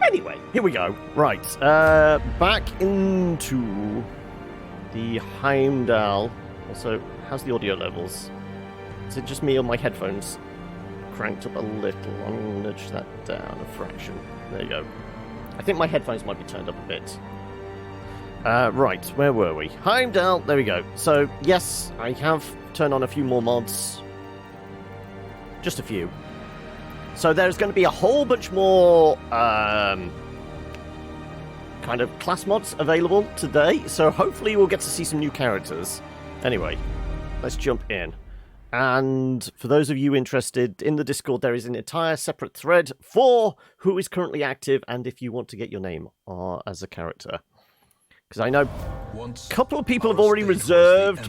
Anyway, here we go. Right, back into the Heimdall. Also, how's the audio levels? Is it just me or my headphones cranked up a little? I'm going to nudge that down a fraction. There you go. I think my headphones might be turned up a bit. Right, where were we? Heimdall, there we go. So, yes, I have turned on a few more mods. Just a few. So there's going to be a whole bunch more kind of class mods available today. So hopefully we'll get to see some new characters. Anyway, let's jump in. And for those of you interested, in the Discord there is an entire separate thread for who is currently active and if you want to get your name as a character. Because I know a couple of people have already reserved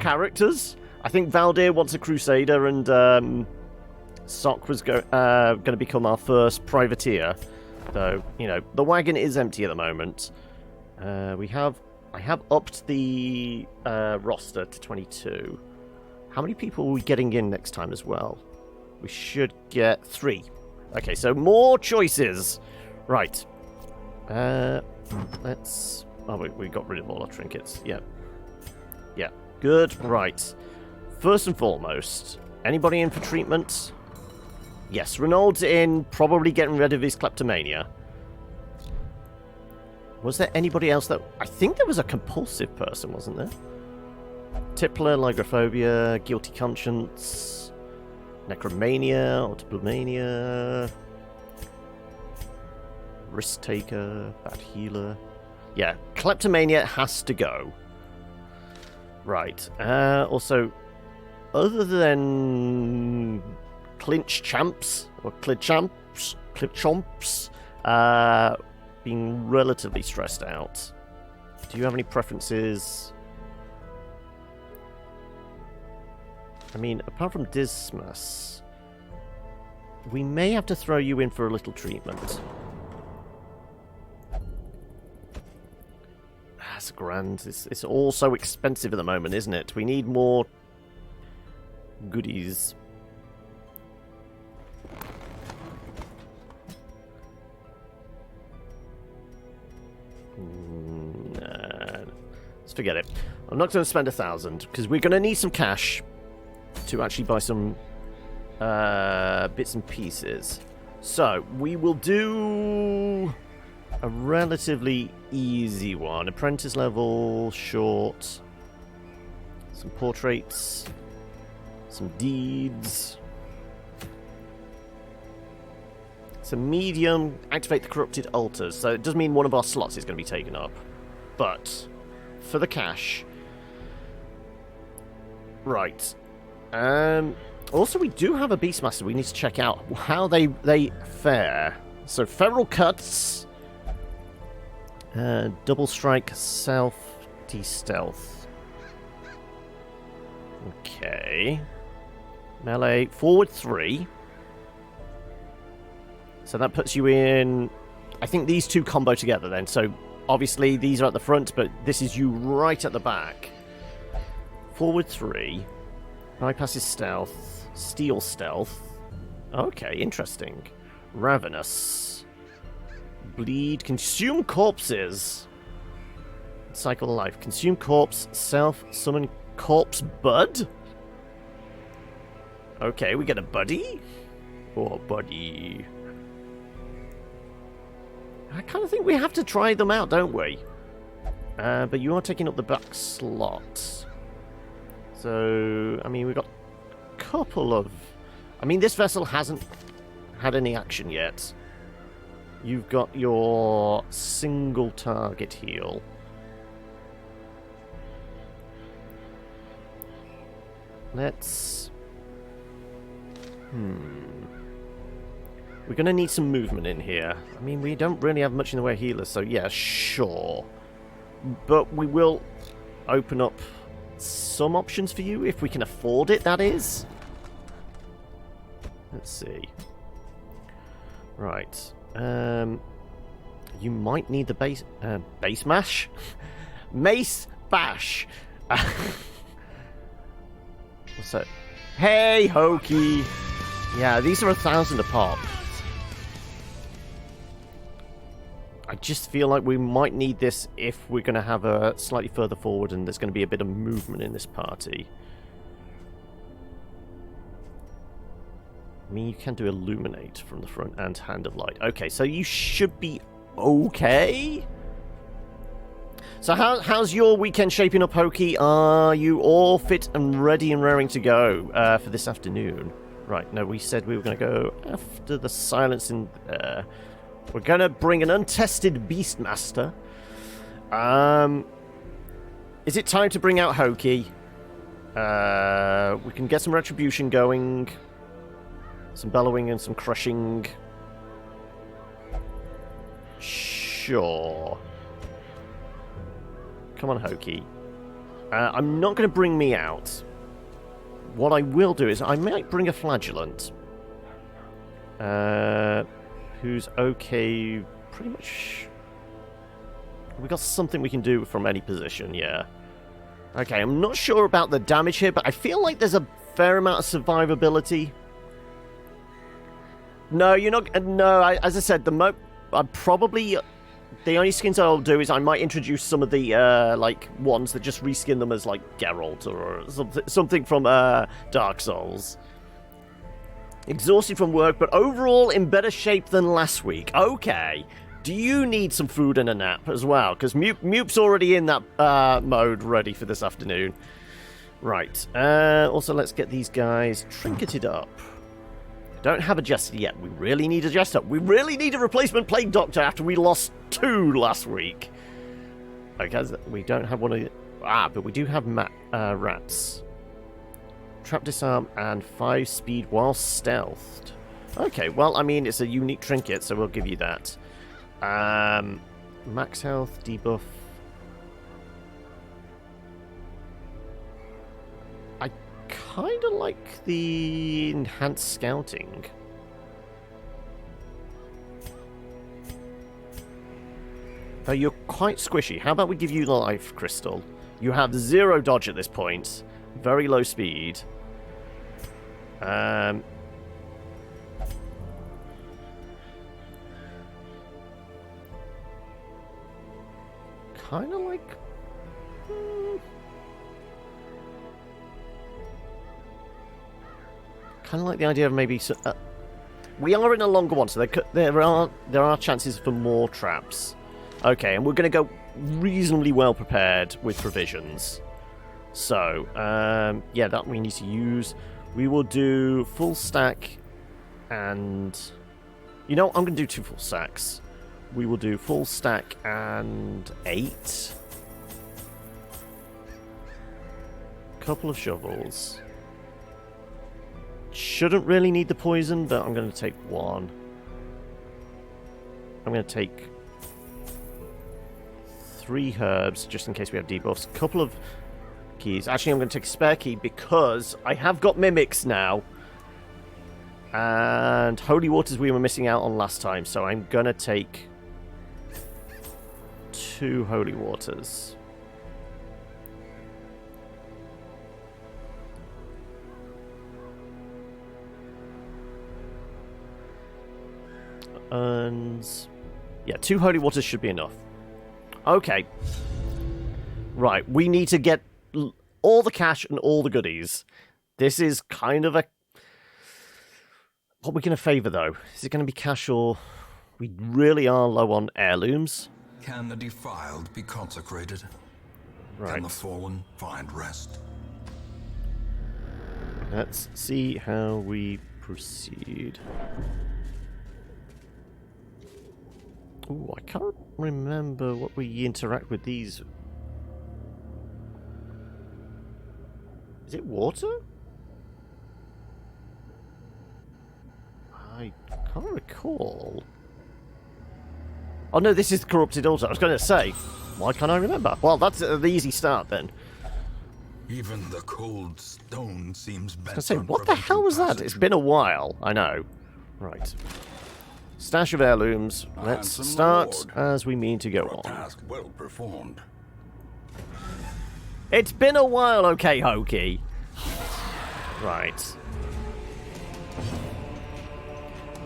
characters. I think Valdir wants a Crusader and Sock was going to become our first privateer. Though, you know, the wagon is empty at the moment. I have upped the roster to 22. How many people are we getting in next time as well? We should get 3. Okay, so more choices. Right. Let's... Oh, we got rid of all our trinkets. Yeah. Yeah. Good. Right. First and foremost, anybody in for treatment? Yes, Renaud's in, probably getting rid of his kleptomania. Was there anybody else that... I think there was a compulsive person, wasn't there? Tippler, Lygrophobia, Guilty Conscience, Necromania, Autoplomania, Risk Taker, Bad Healer. Yeah, Kleptomania has to go. Right. Also, other than Clinch Champs, or Clichomps, being relatively stressed out. Do you have any preferences? I mean, apart from Dismas, we may have to throw you in for a little treatment. That's grand. It's all so expensive at the moment, isn't it? We need more goodies. Nah, let's forget it. I'm not going to spend 1,000 because we're going to need some cash to actually buy some bits and pieces. So we will do a relatively easy one. Apprentice level, short, some portraits, some deeds. It's a medium, activate the corrupted altars. So it does mean one of our slots is going to be taken up. But for the cash... Right. Also, we do have a Beastmaster we need to check out how they fare. So, Feral Cuts, Double Strike, Stealth. Okay. Melee, forward 3. So that puts you in... I think these two combo together then. So, obviously, these are at the front, but this is you right at the back. Forward 3. Bypasses stealth. Steal stealth. Okay, interesting. Ravenous. Bleed. Consume corpses. Cycle of life. Consume corpse. Self-summon corpse bud. Okay, we get a buddy. Oh, buddy. I kind of think we have to try them out, don't we? But you are taking up the back slot. So, I mean, we've got a couple of... I mean, this vessel hasn't had any action yet. You've got your single target heal. Let's... We're going to need some movement in here. I mean, we don't really have much in the way of healers, so yeah, sure. But we will open up some options for you, if we can afford it, that is. Let's see. Right. You might need the base mash? Mace bash! What's that? Hey, Hokey! Yeah, these are 1,000 a pop. I just feel like we might need this if we're going to have a slightly further forward and there's going to be a bit of movement in this party. I mean, you can do illuminate from the front and hand of light. Okay, so you should be okay. So how's your weekend shaping up, Hokey? Are you all fit and ready and raring to go for this afternoon? Right, no, we said we were going to go after the silence in there. We're going to bring an untested Beastmaster. Is it time to bring out Hokey? We can get some retribution going. Some bellowing and some crushing. Sure. Come on, Hokey. I'm not going to bring me out. What I will do is I might bring a flagellant. Who's okay pretty much... We got something we can do from any position, yeah. Okay, I'm not sure about the damage here, but I feel like there's a fair amount of survivability. No, you're not... No, as I said, I'm probably... The only skins I'll do is I might introduce some of the, like, ones that just reskin them as, like, Geralt or something from, Dark Souls. Exhausted from work, but overall in better shape than last week. Okay. Do you need some food and a nap as well? Because Mupe's already in that, mode ready for this afternoon. Right. Also, let's get these guys trinketed up. Don't have a jester yet. We really need a jester. We really need a replacement plague doctor after we lost 2 last week. Okay, we don't have one of the... but we do have rats. Trap disarm and 5 speed while stealthed. Okay, well, I mean, it's a unique trinket, so we'll give you that. Max health, debuff. Kind of like the enhanced scouting. You're quite squishy. How about we give you the life crystal? You have 0 dodge at this point. Very low speed. Kind of like... Kind of like the idea of maybe... we are in a longer one, so there are chances for more traps. Okay, and we're going to go reasonably well prepared with provisions. So, yeah, that we need to use. We will do full stack and... You know, I'm going to do 2 full stacks. We will do full stack and 8. Couple of shovels. Shouldn't really need the poison, but I'm going to take 1. I'm going to take 3 herbs, just in case we have debuffs. A couple of keys. Actually, I'm going to take a spare key because I have got mimics now. And holy waters we were missing out on last time, so I'm going to take 2 holy waters. And yeah, 2 holy waters should be enough. Okay. Right, we need to get all the cash and all the goodies. This is kind of a... What we're going to favour, though? Is it going to be cash or... We really are low on heirlooms. Can the defiled be consecrated? Right. Can the fallen find rest? Let's see how we proceed. Ooh, I can't remember what we interact with these. Is it water? I can't recall. Oh no, this is the corrupted altar. I was going to say, why can't I remember? Well, that's the easy start then. Even the cold stone seems bent. I was going to say, what the hell was that? It's been a while. I know. Right. Stash of heirlooms. Let's start as we mean to go on. Task well performed. It's been a while, okay, Hokey. Right.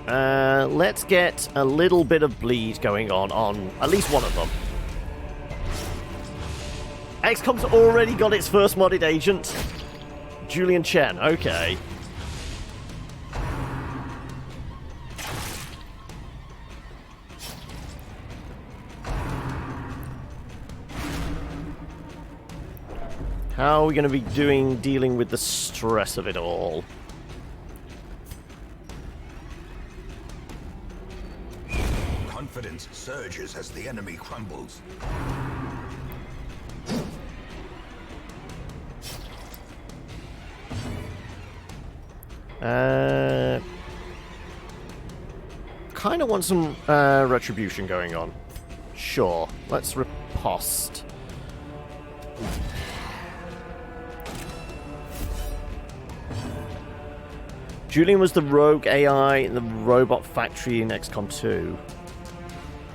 Let's get a little bit of bleed going on at least one of them. XCOM's already got its first modded agent. Julian Chen, okay. How are we going to be dealing with the stress of it all? Confidence surges as the enemy crumbles. Kind of want some retribution going on. Sure, let's riposte. Julian was the rogue AI in the robot factory in XCOM 2.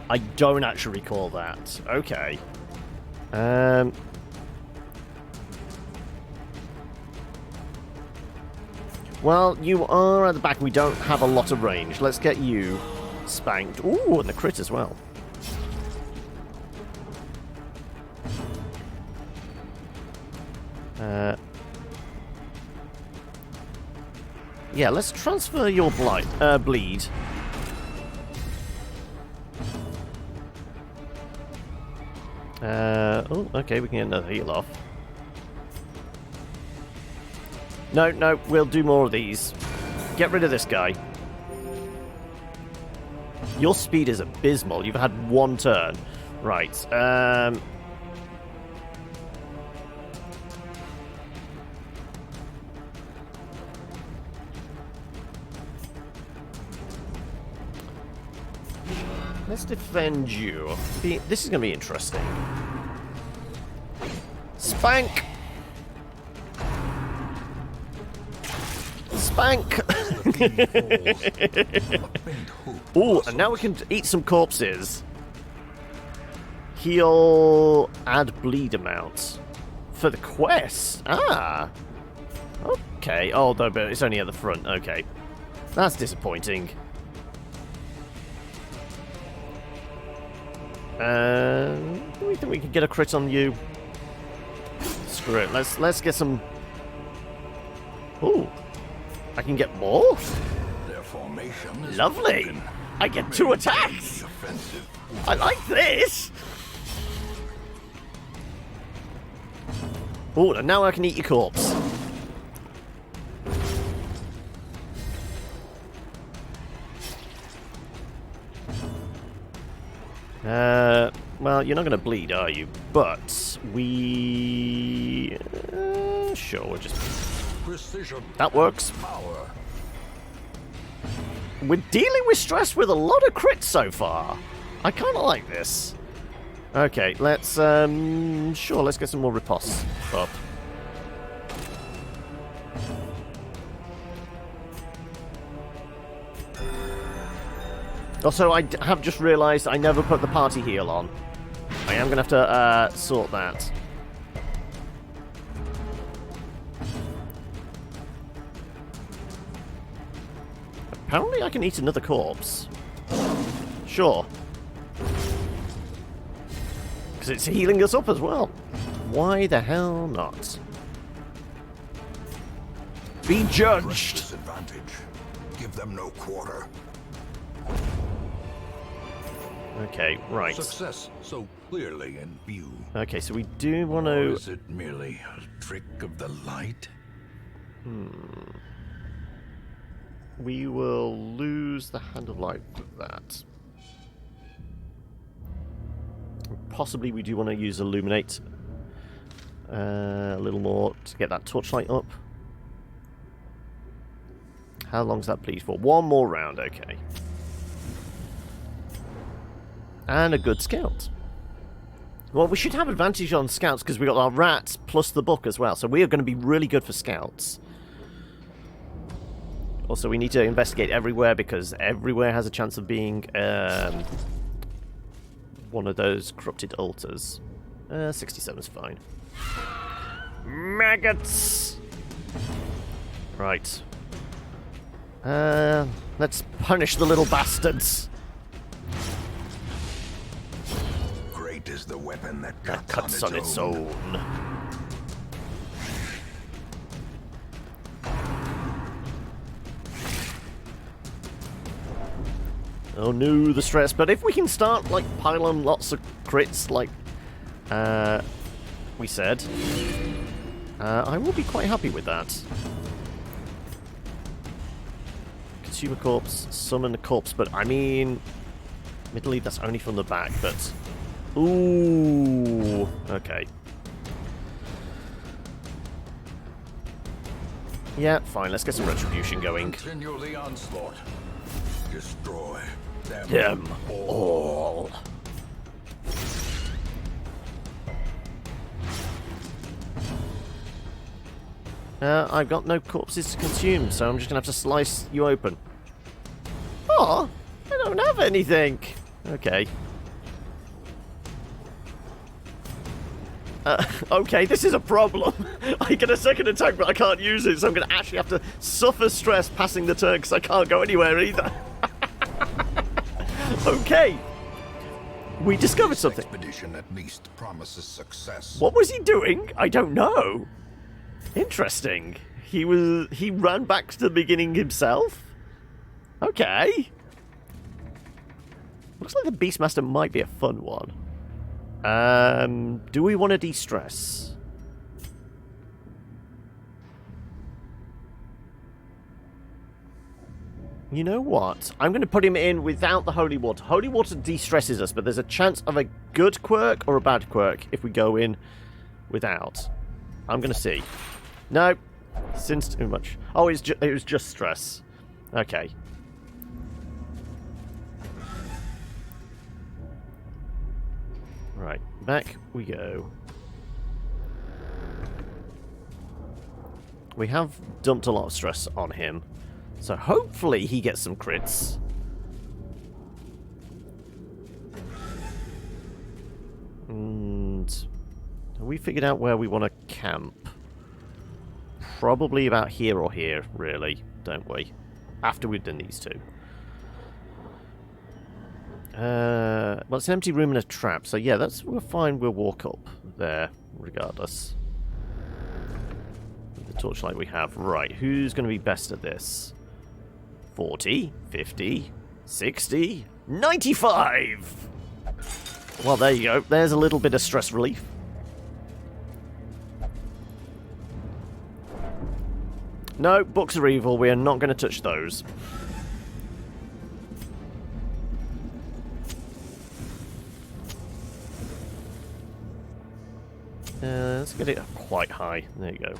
I don't actually recall that. Okay. Well, you are at the back. We don't have a lot of range. Let's get you spanked. Ooh, and the crit as well. Yeah, let's transfer your bleed. Oh, okay, we can get another heal off. No, we'll do more of these. Get rid of this guy. Your speed is abysmal. You've had one turn. Right, let's defend you. This is going to be interesting. Spank! Spank! Ooh, and now we can eat some corpses. Heal, add bleed amount. For the quest? Ah! Okay. Oh, no, but it's only at the front. Okay. That's disappointing. Do we think we can get a crit on you? Screw it. Let's get some. Ooh, I can get more. Their formation is lovely. broken. I get 2 attacks. Offensive. I like this. Oh, and now I can eat your corpse. Well, you're not going to bleed, are you? But we... sure, we'll just... Precision. That works. Power. We're dealing with stress with a lot of crits so far. I kind of like this. Okay, let's... sure, let's get some more riposte up. Also, I have just realised I never put the party heal on. I am going to have to sort that. Apparently I can eat another corpse. Sure. Because it's healing us up as well. Why the hell not? Be judged! Disadvantage. Give them no quarter. Okay, right. Success so clearly in view. Okay, so we do want Or to... is it merely a trick of the light? We will lose the Hand of Light for that. Possibly we do want to use Illuminate a little more to get that torchlight up. How long's that bleed for? One more round, okay. And a good scout. Well, we should have advantage on scouts because we got our rats plus the book as well. So we are going to be really good for scouts. Also, we need to investigate everywhere because everywhere has a chance of being one of those corrupted altars. 67 is fine. Maggots! Right. Let's punish the little bastards. Great is the weapon that That cuts, cuts on its own. Oh no, the stress. But if we can start, like, piling lots of crits, like we said, I will be quite happy with that. Consume a corpse, summon a corpse, but I mean, admittedly, that's only from the back, but... Ooh, okay. Yeah, fine, let's get some retribution going. Continue the onslaught. Destroy Them all. I've got no corpses to consume, so I'm just going to have to slice you open. Oh, I don't have anything. Okay. Okay, this is a problem. I get a second attack, but I can't use it, so I'm going to actually have to suffer stress passing the turn because I can't go anywhere either. Okay. We discovered something. Expedition at least promises success. What was he doing? I don't know. Interesting. He ran back to the beginning himself? Okay. Looks like the Beastmaster might be a fun one. Do we want to de-stress? You know what? I'm going to put him in without the holy water. Holy water de-stresses us, but there's a chance of a good quirk or a bad quirk if we go in without. I'm going to see. No. Since too much. Oh, it was just stress. Okay. Right. Back we go. We have dumped a lot of stress on him. So hopefully he gets some crits. And have we figured out where we want to camp? Probably about here or here, really, don't we? After we've done these two. Well, it's an empty room and a trap, so yeah, we're fine. We'll walk up there, regardless. With the torchlight we have. Right, who's going to be best at this? 40, 50, 60, 95! Well, there you go. There's a little bit of stress relief. No, books are evil. We are not going to touch those. Let's get it up quite high. There you go.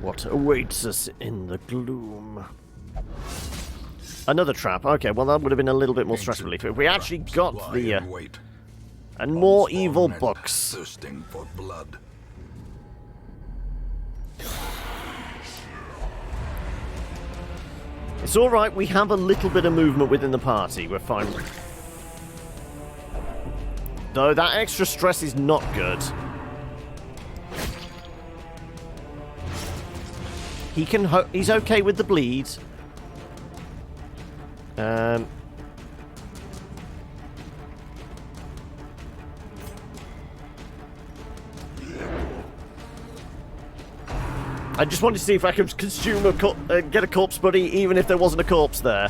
What awaits us in the gloom? Another trap. Okay, well that would have been a little bit more stress relief if we actually got the and more evil books. Thirsting for blood. It's all right. We have a little bit of movement within the party. We're fine. Though that extra stress is not good. He's okay with the bleed. I just wanted to see if I could consume get a corpse buddy, even if there wasn't a corpse there.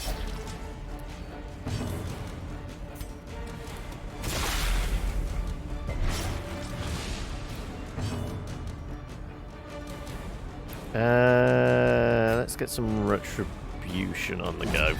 Let's get some retribution on the go.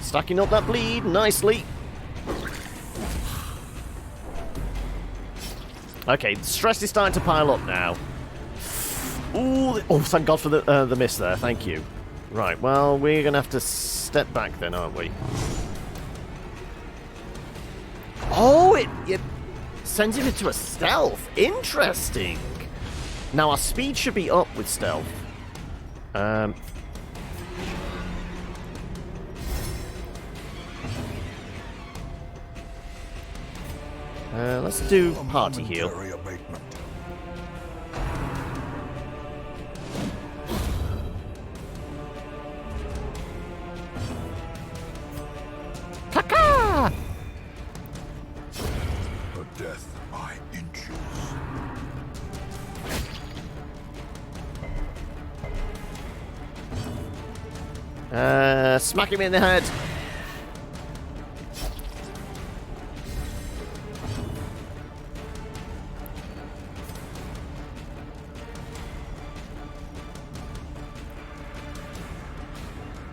Stacking up that bleed nicely. Okay, the stress is starting to pile up now. Ooh, oh, thank God for the miss there. Thank you. Right, well, we're going to have to step back then, aren't we? Oh, it sends him into a stealth. Interesting. Now, our speed should be up with stealth. Let's do party heal. Abatement. Kaka! A death by inches. Smack him in the head.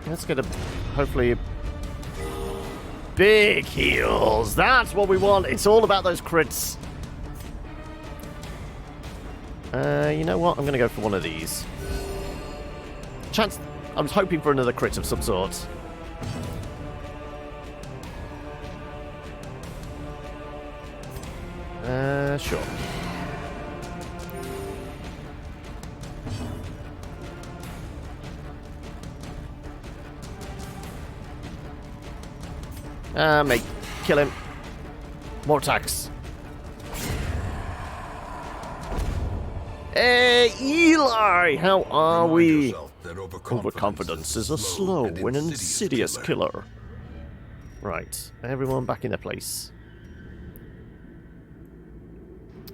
Let's get a, hopefully, big heals. That's what we want. It's all about those crits. You know what? I'm going to go for one of these. Chance. I was hoping for another crit of some sort. Sure. Mate. Kill him. More attacks. Hey, Eli! How are we? Overconfidence is a slow and insidious killer. Right. Everyone back in their place.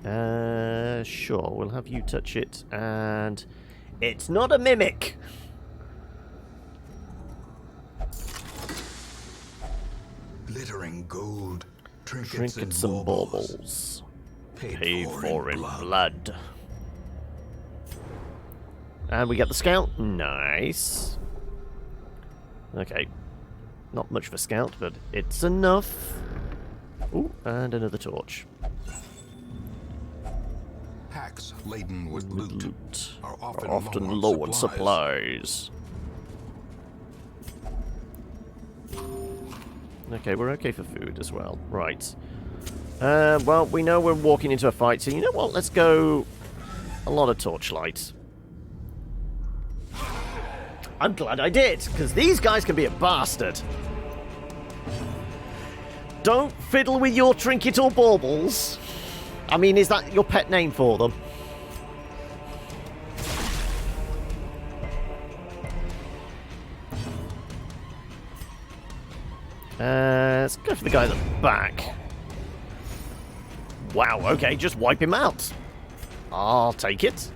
Sure. We'll have you touch it. And it's not a mimic! Glittering gold, Trinkets and baubles. Paid for in blood. And we get the scout. Nice. Okay. Not much for scout, but it's enough. Ooh, and another torch. Packs laden with loot are often low on supplies. Okay, we're okay for food as well. Right. Well, we know we're walking into a fight, so you know what? Let's go a lot of torchlight. I'm glad I did, because these guys can be a bastard. Don't fiddle with your trinket or baubles. I mean, is that your pet name for them? Let's go for the guy at the back. Wow, okay, just wipe him out. I'll take it.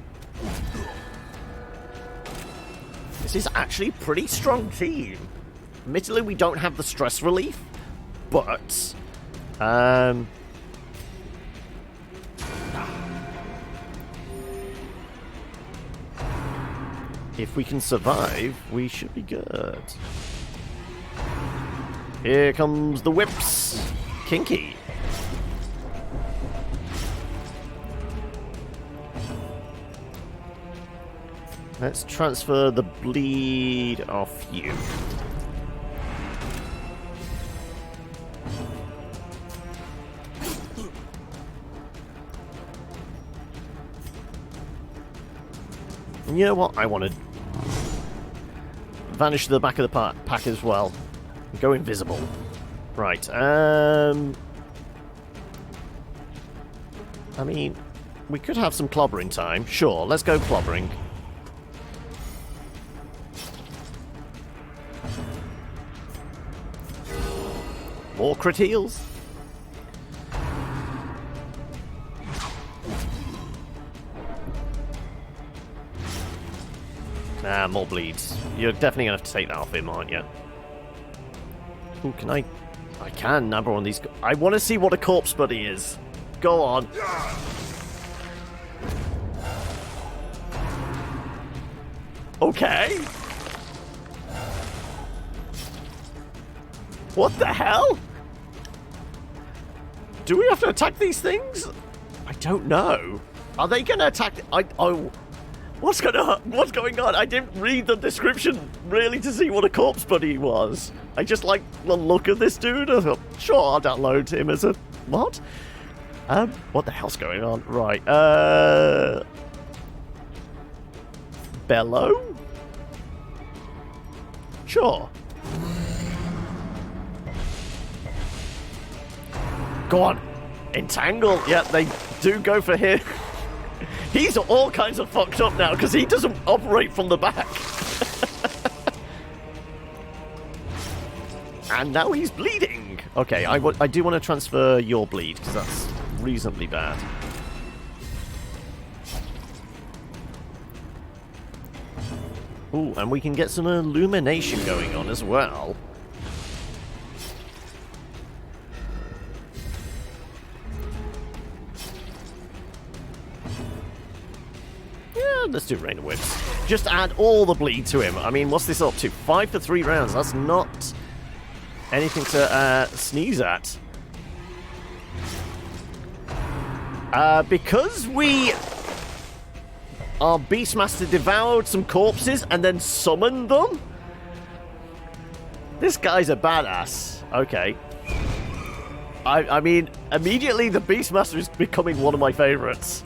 This is actually a pretty strong team. Admittedly, we don't have the stress relief, but if we can survive, we should be good. Here comes the whips. Kinky. Let's transfer the bleed off you. And you know what? I want to vanish to the back of the pack as well. Go invisible. Right, I mean, we could have some clobbering time. Sure, let's go clobbering. More crit heals. Nah, more bleeds. You're definitely going to have to take that off him, aren't you? Ooh, can I can nab one of these. I want to see what a corpse buddy is. Go on. Okay. What the hell? Do we have to attack these things? I don't know. Are they going to attack? What's going on? I didn't read the description really to see what a corpse buddy was. I just like the look of this dude. I thought, sure, I'll download him as a what? What the hell's going on? Right, Bellow? Sure. Go on. Entangle. Yeah, they do go for him. He's all kinds of fucked up now because he doesn't operate from the back. And now he's bleeding. Okay, I do want to transfer your bleed because that's reasonably bad. Ooh, and we can get some illumination going on as well. Yeah, let's do Rain of Whips. Just add all the bleed to him. I mean, what's this up to? 5 for 3 rounds. That's not anything to sneeze at. Because our Beastmaster devoured some corpses and then summoned them? This guy's a badass. Okay. I mean, immediately the Beastmaster is becoming one of my favorites.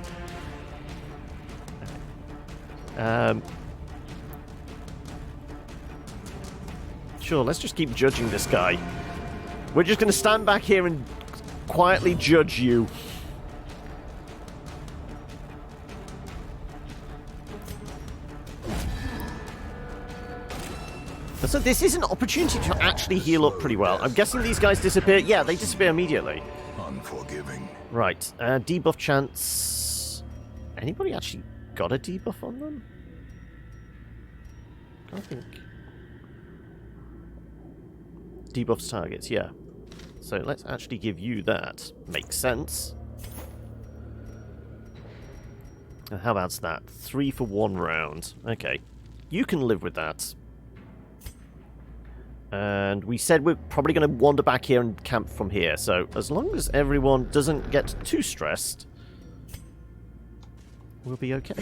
Sure, let's just keep judging this guy. We're just going to stand back here and quietly judge you. So this is an opportunity to actually heal up pretty well. I'm guessing these guys disappear. Yeah, they disappear immediately. Unforgiving. Right. Debuff chance. Anybody actually got a debuff on them? I think. Debuffs targets, yeah. So let's actually give you that. Makes sense. And how about that? 3 for 1 round. Okay. You can live with that. And we said we're probably going to wander back here and camp from here. So as long as everyone doesn't get too stressed, we'll be okay.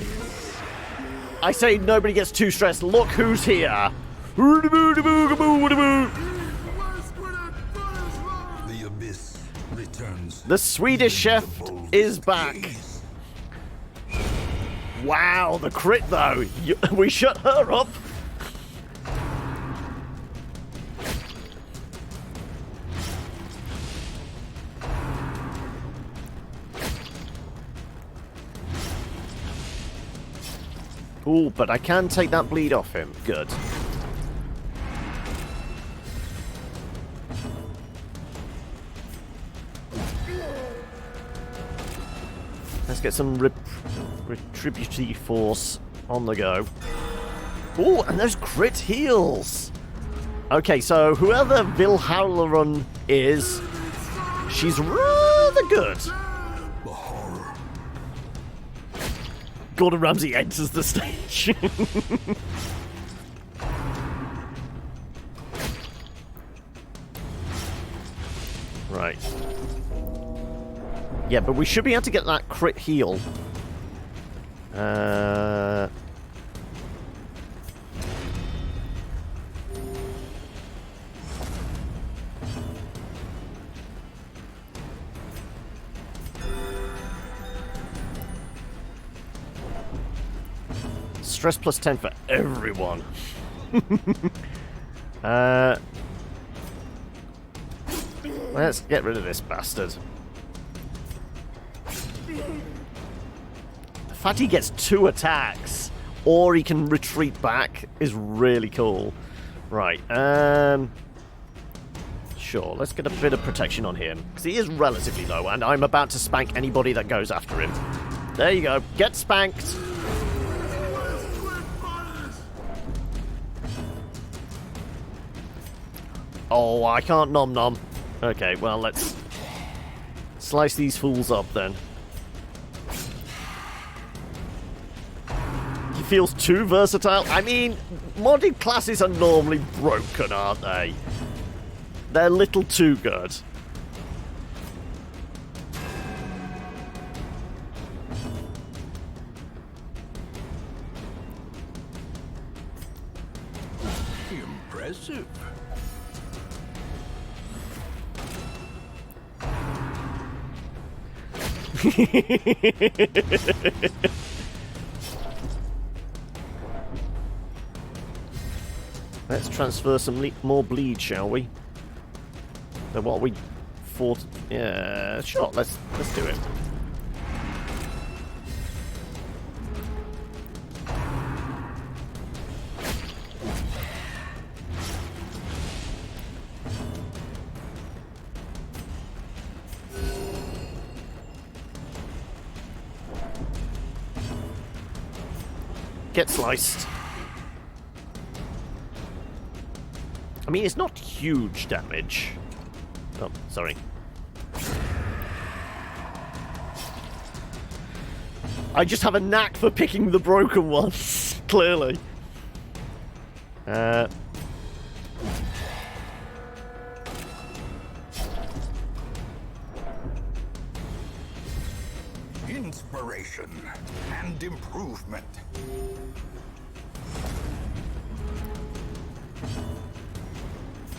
I say nobody gets too stressed. Look who's here. The abyss returns. The Swedish chef is back. Wow, the crit though. We shut her up. Ooh, but I can take that bleed off him. Good. Let's get some retributive force on the go. Ooh, and those crit heals! Okay, so whoever Vilhallarun is, she's rather good. Gordon Ramsay enters the stage. Right. Yeah, but we should be able to get that crit heal. Stress plus 10 for everyone. Let's get rid of this bastard. The fact he gets 2 attacks, or he can retreat back, is really cool. Right, sure, let's get a bit of protection on him, because he is relatively low, and I'm about to spank anybody that goes after him. There you go, get spanked! Oh, I can't nom nom. Okay, well, let's slice these fools up then. He feels too versatile. I mean, modded classes are normally broken, aren't they? They're a little too good. Impressive. Let's transfer some more bleed, shall we? So what we fought? Yeah, sure. Let's do it. Get sliced. I mean, it's not huge damage. Oh, sorry. I just have a knack for picking the broken ones, clearly. Inspiration and improvement.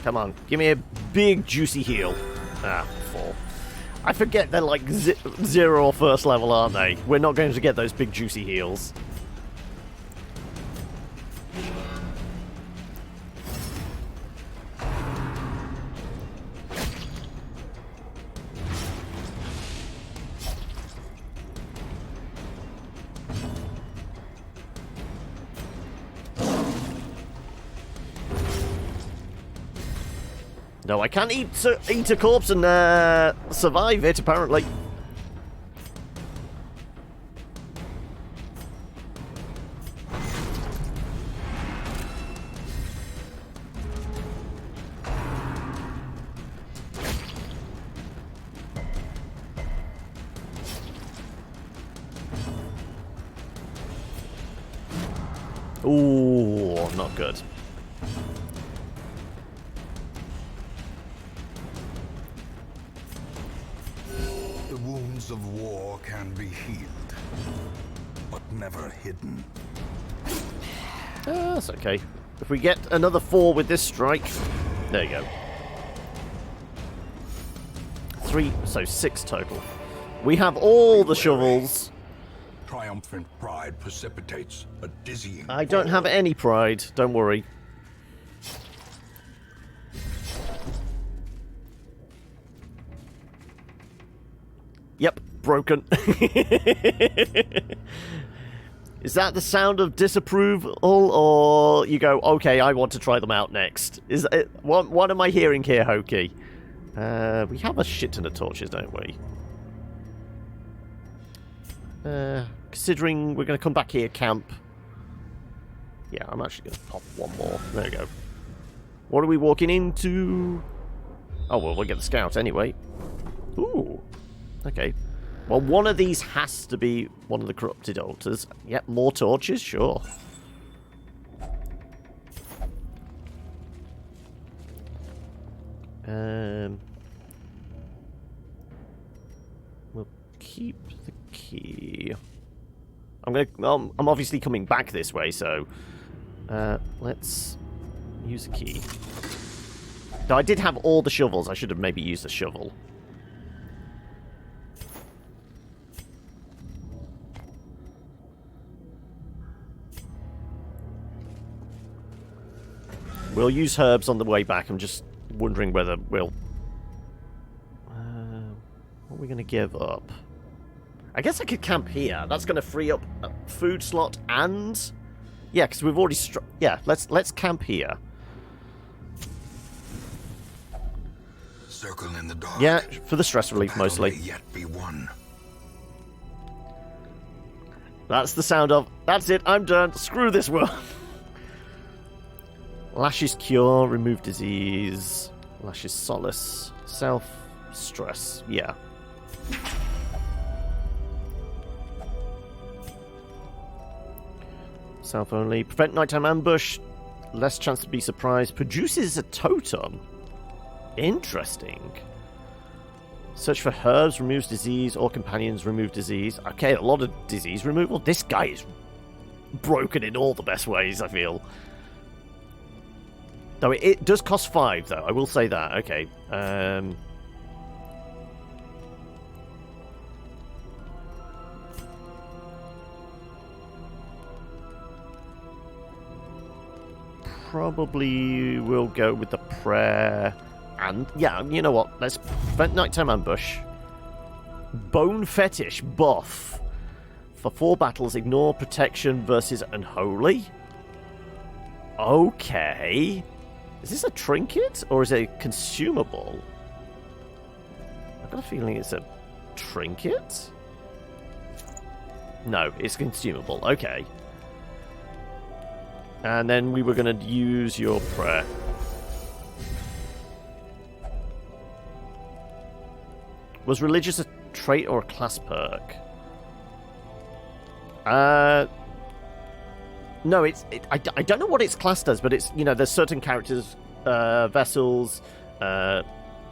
Come on, give me a big juicy heal. Ah, 4. I forget they're like 0 or first level, aren't they? We're not going to get those big juicy heals. No, I can't eat a corpse and survive it, apparently. Ooh, not good. The wounds of war can be healed, but never hidden. That's okay. If we get another 4 with this strike, there you go. 3, so 6 total. We have all the shovels. Triumphant pride precipitates a dizzying I don't have any pride, don't worry. Yep, broken. Is that the sound of disapproval, or you go, okay, I want to try them out next? Is it, what am I hearing here, Hokey? We have a shit ton of torches, don't we? Considering we're going to come back here, camp. Yeah, I'm actually going to pop one more. There we go. What are we walking into? Oh, well, we'll get the scout anyway. Ooh. Okay. Well, one of these has to be one of the corrupted altars. Yep, more torches, sure. We'll keep the key. I'm obviously coming back this way, so let's use the key. Now, I did have all the shovels. I should have maybe used a shovel. We'll use herbs on the way back. I'm just wondering whether we'll... what are we going to give up? I guess I could camp here. That's going to free up a food slot and... Yeah, because we've already... Yeah, let's camp here. Circle in the dark. Yeah, for the stress relief mostly. Yet be won. That's the sound of... That's it, I'm done. Screw this world. Lashes cure, remove disease. Lashes solace. Self-stress. Yeah. Self only. Prevent nighttime ambush. Less chance to be surprised. Produces a totem. Interesting. Search for herbs, removes disease. All companions remove disease. Okay, a lot of disease removal. This guy is broken in all the best ways, I feel. Though it does cost 5, though. I will say that. Okay. probably will go with the prayer. And, yeah, you know what? Let's prevent nighttime ambush. Bone fetish buff. For 4 battles, ignore protection versus unholy. Okay. Is this a trinket or is it a consumable? I've got a feeling it's a trinket? No, it's consumable. Okay. And then we were going to use your prayer. Was religious a trait or a class perk? No, I don't know what its class does, but it's, you know, there's certain characters, vessels,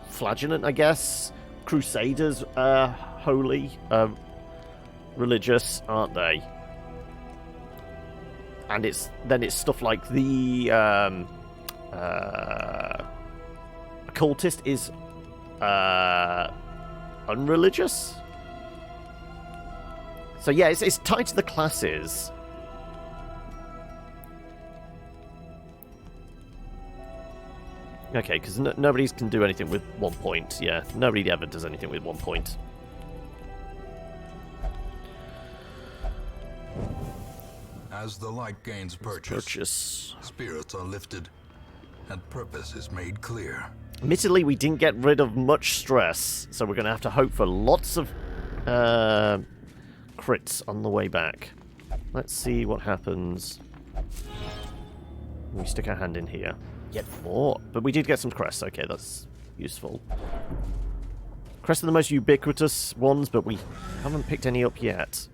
flagellant, I guess, crusaders, holy, religious, aren't they? And it's stuff like the occultist is unreligious. So yeah, it's tied to the classes. Okay, because nobody can do anything with 1 point. Yeah, nobody ever does anything with 1 point. As the light gains purchase, spirits are lifted, and purpose is made clear. Admittedly, we didn't get rid of much stress, so we're going to have to hope for lots of crits on the way back. Let's see what happens. We stick our hand in here. Get more. But we did get some crests. Okay, that's useful. Crests are the most ubiquitous ones, but we haven't picked any up yet.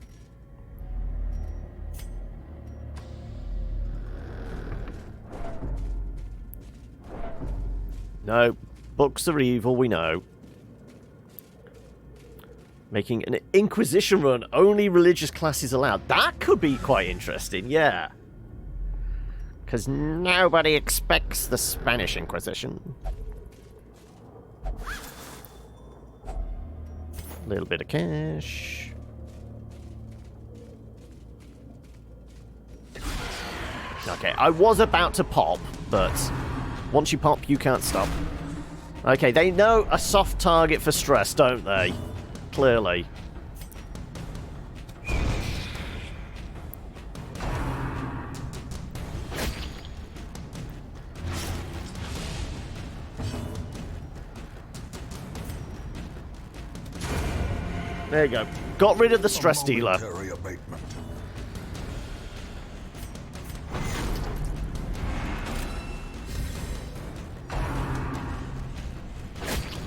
No. Books are evil, we know. Making an Inquisition run. Only religious classes allowed. That could be quite interesting, yeah. Because nobody expects the Spanish Inquisition. A little bit of cash. Okay, I was about to pop, but once you pop, you can't stop. Okay, they know a soft target for stress, don't they? Clearly. There you go. Got rid of the stress dealer.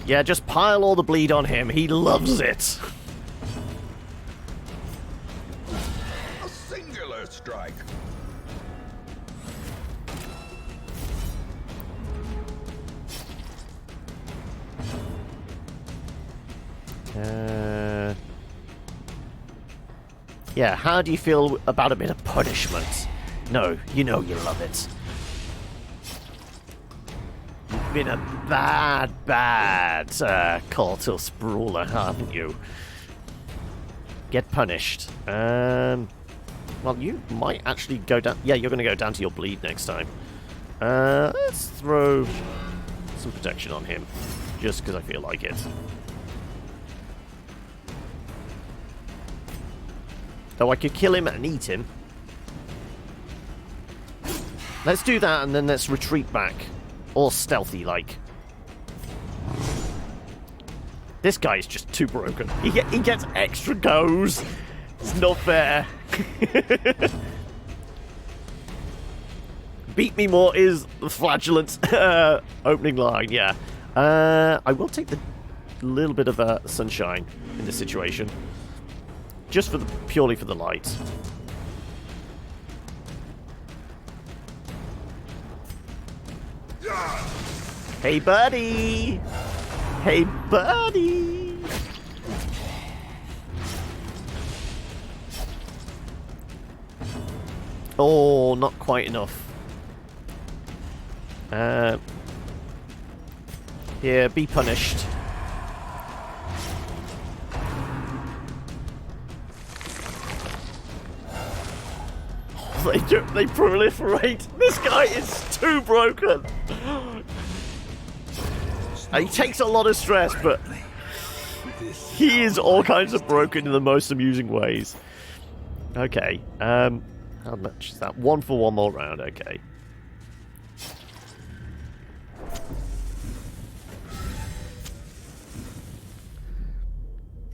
Yeah, just pile all the bleed on him. He loves it. A singular strike. Yeah, how do you feel about a bit of punishment? No, you know you love it. You've been a bad cultural sprawler, haven't you? Get punished. Well, you might actually go down... Yeah, you're going to go down to your bleed next time. Let's throw some protection on him, just because I feel like it. Though I could kill him and eat him. Let's do that, and then let's retreat back. All stealthy-like. This guy is just too broken. He gets extra goes. It's not fair. Beat me more is the flagellant opening line, yeah. I will take the little bit of sunshine in this situation. Just for purely for the light. Hey, buddy! Hey, buddy! Oh, not quite enough. Here, be punished. They proliferate. This guy is too broken. He takes a lot of stress, but he is all kinds of broken in the most amusing ways. Okay. How much is that? 1 for 1 more round. Okay.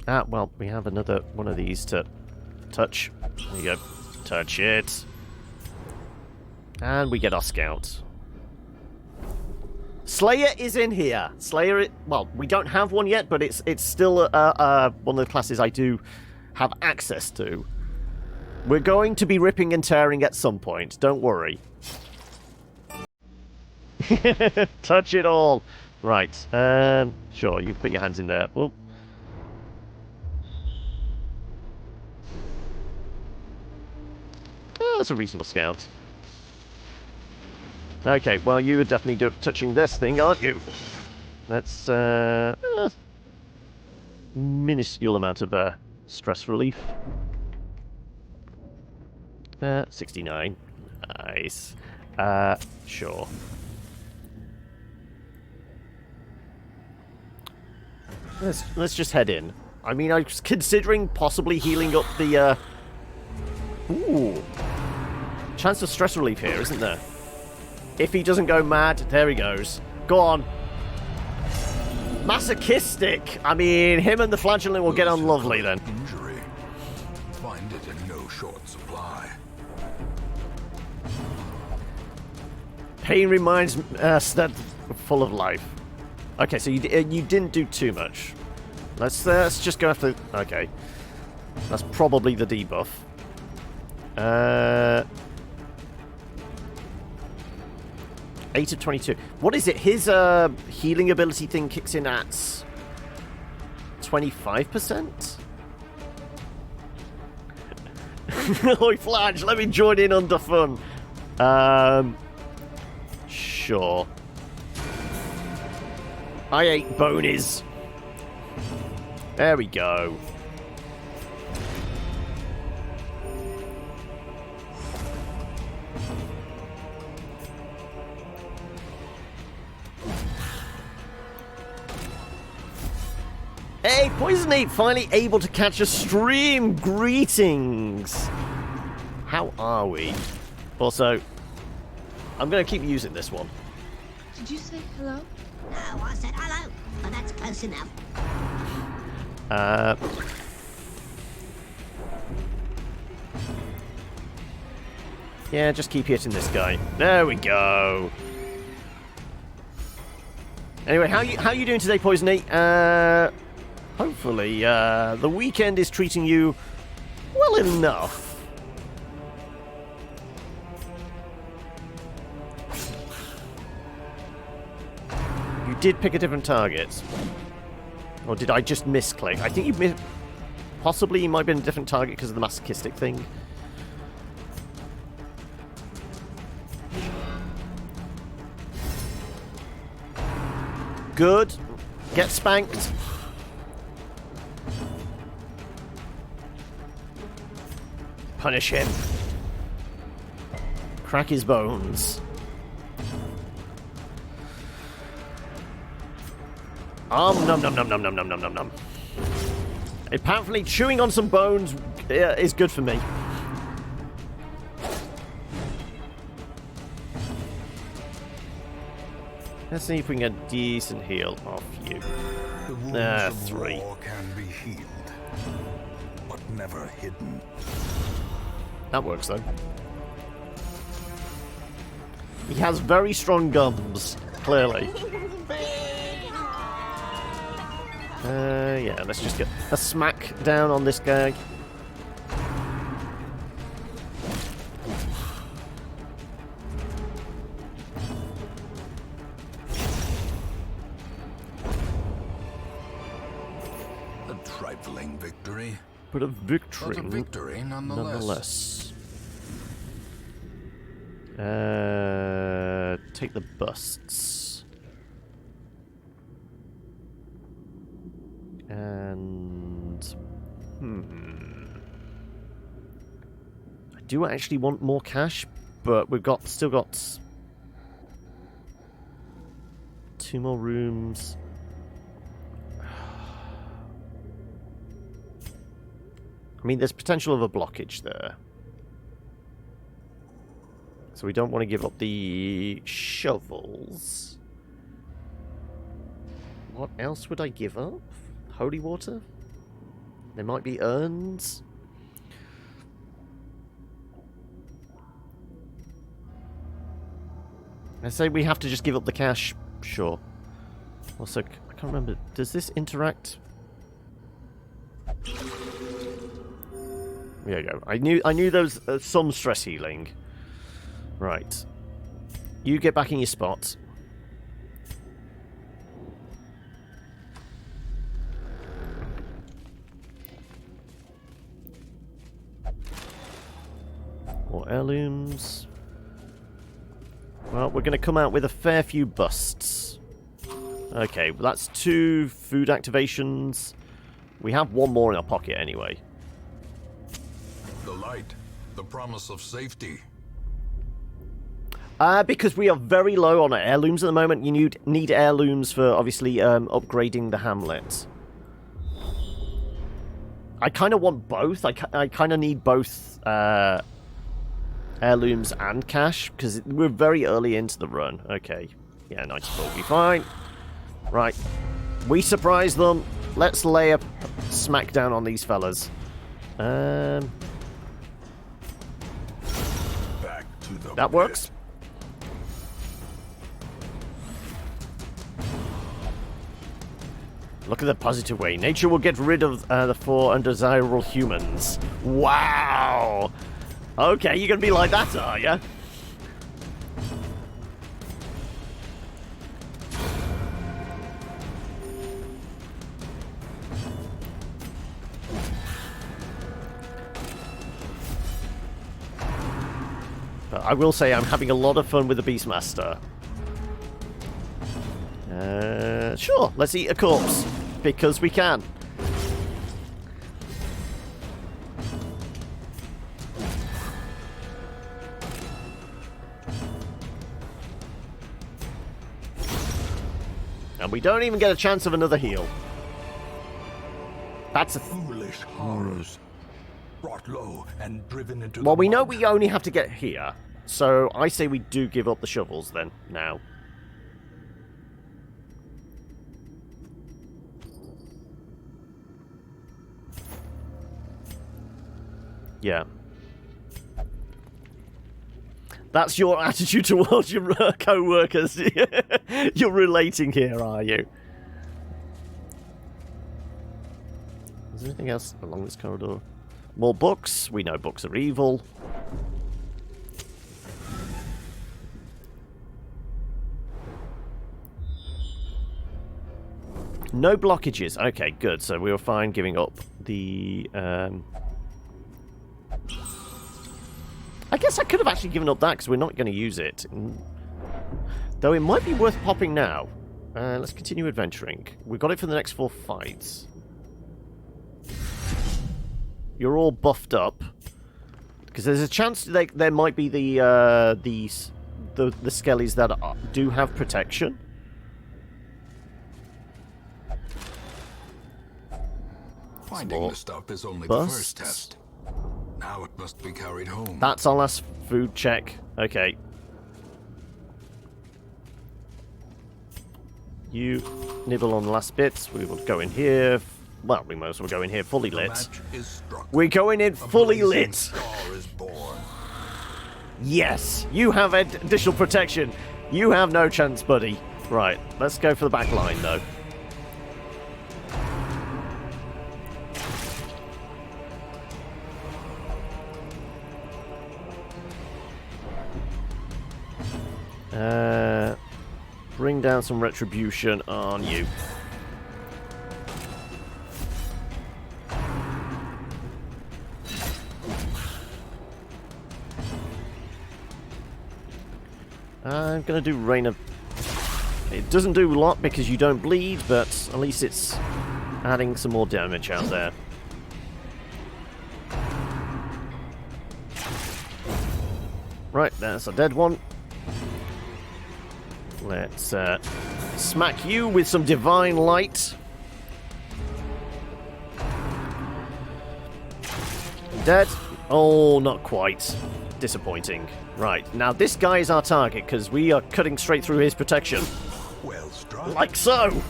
Well, we have another one of these to touch. There you go. Touch it. And we get our scout. Slayer is in here. Slayer, well, we don't have one yet, but it's still one of the classes I do have access to. We're going to be ripping and tearing at some point. Don't worry. Touch it all. Right. Sure, you put your hands in there. Oh. Oh, that's a reasonable scout. Okay, well, you are definitely touching this thing, aren't you? That's minuscule amount of stress relief. 69. Nice. Sure. Let's just head in. I mean, I was considering possibly healing up the Ooh. Chance of stress relief here, isn't there? If he doesn't go mad, there he goes. Go on. Masochistic. I mean, him and the flagellant will get on lovely then. Injury. Find it in no short supply. Pain reminds us that we're full of life. Okay, so you didn't do too much. Let's just go after. Okay, that's probably the debuff. 8 of 22. What is it? His healing ability thing kicks in at 25%? Oi, Flange, let me join in on the fun. Sure. I ate bonies. There we go. Hey, Poison Ape finally able to catch a stream. Greetings. How are we? Also, I'm going to keep using this one. Did you say hello? No, I said hello, but that's close enough. Yeah, just keep hitting this guy. There we go. Anyway, how you doing today, Poison Ape? Hopefully, the weekend is treating you well enough. You did pick a different target. Or did I just misclick? I think you missed... Possibly you might have been a different target because of the masochistic thing. Good. Get spanked. Punish him. Crack his bones. Nom nom nom nom nom nom nom nom nom. Apparently chewing on some bones is good for me. Let's see if we can get a decent heal off you. 3. War can be healed, but never hidden. That works though. He has very strong gums, clearly. Yeah, let's just get a smack down on this guy. A trifling victory. But a victory, But a victory nonetheless. Take the busts. And... I do actually want more cash, but we've still got 2 more rooms. I mean, there's potential of a blockage there. So we don't want to give up the shovels. What else would I give up? Holy water? There might be urns. I say we have to just give up the cash. Sure. Also, I can't remember. Does this interact? There you go. I knew there was some stress healing. Right. You get back in your spot. More heirlooms. Well, we're going to come out with a fair few busts. Okay, well, that's 2 food activations. We have 1 more in our pocket anyway. The light, the promise of safety. Because we are very low on heirlooms at the moment. You need heirlooms for, obviously, upgrading the hamlet. I kind of want both. I kind of need both heirlooms and cash, because we're very early into the run. Okay. Yeah, 94 will be fine. Right. We surprise them. Let's lay a smackdown on these fellas. Back to the that works. Look at the positive way. Nature will get rid of the 4 undesirable humans. Wow! Okay, you're gonna be like that, are ya? I will say I'm having a lot of fun with the Beastmaster. Sure, let's eat a corpse. Because we can. And we don't even get a chance of another heal. That's a... foolish horrors. Brought low and driven into well, the we know mud. we only have to get here. So I say we do give up the shovels then, now. Yeah. That's your attitude towards your co-workers. You're relating here, are you? Is there anything else along this corridor? More books. We know books are evil. No blockages. Okay, good. So we were fine giving up the... I guess I could have actually given up that because we're not going to use it. Though it might be worth popping now. Let's continue adventuring. We've got it for the next 4 fights. You're all buffed up. Because there's a chance there might be the skellies that do have protection. Finding the stuff is only the first test. Now it must be carried home. That's our last food check. Okay. You nibble on the last bits. We will go in here. Well, we might as well go in here fully lit. We're going in fully lit. Yes, you have additional protection. You have no chance, buddy. Right, let's go for the back line, though. Bring down some retribution on you. I'm going to do Rain of... It doesn't do a lot because you don't bleed, but at least it's adding some more damage out there. That's a dead one. Let's smack you with some divine light. Dead. Oh, not quite. Disappointing. Right, now this guy is our target because we are cutting straight through his protection. Well struck. Like so!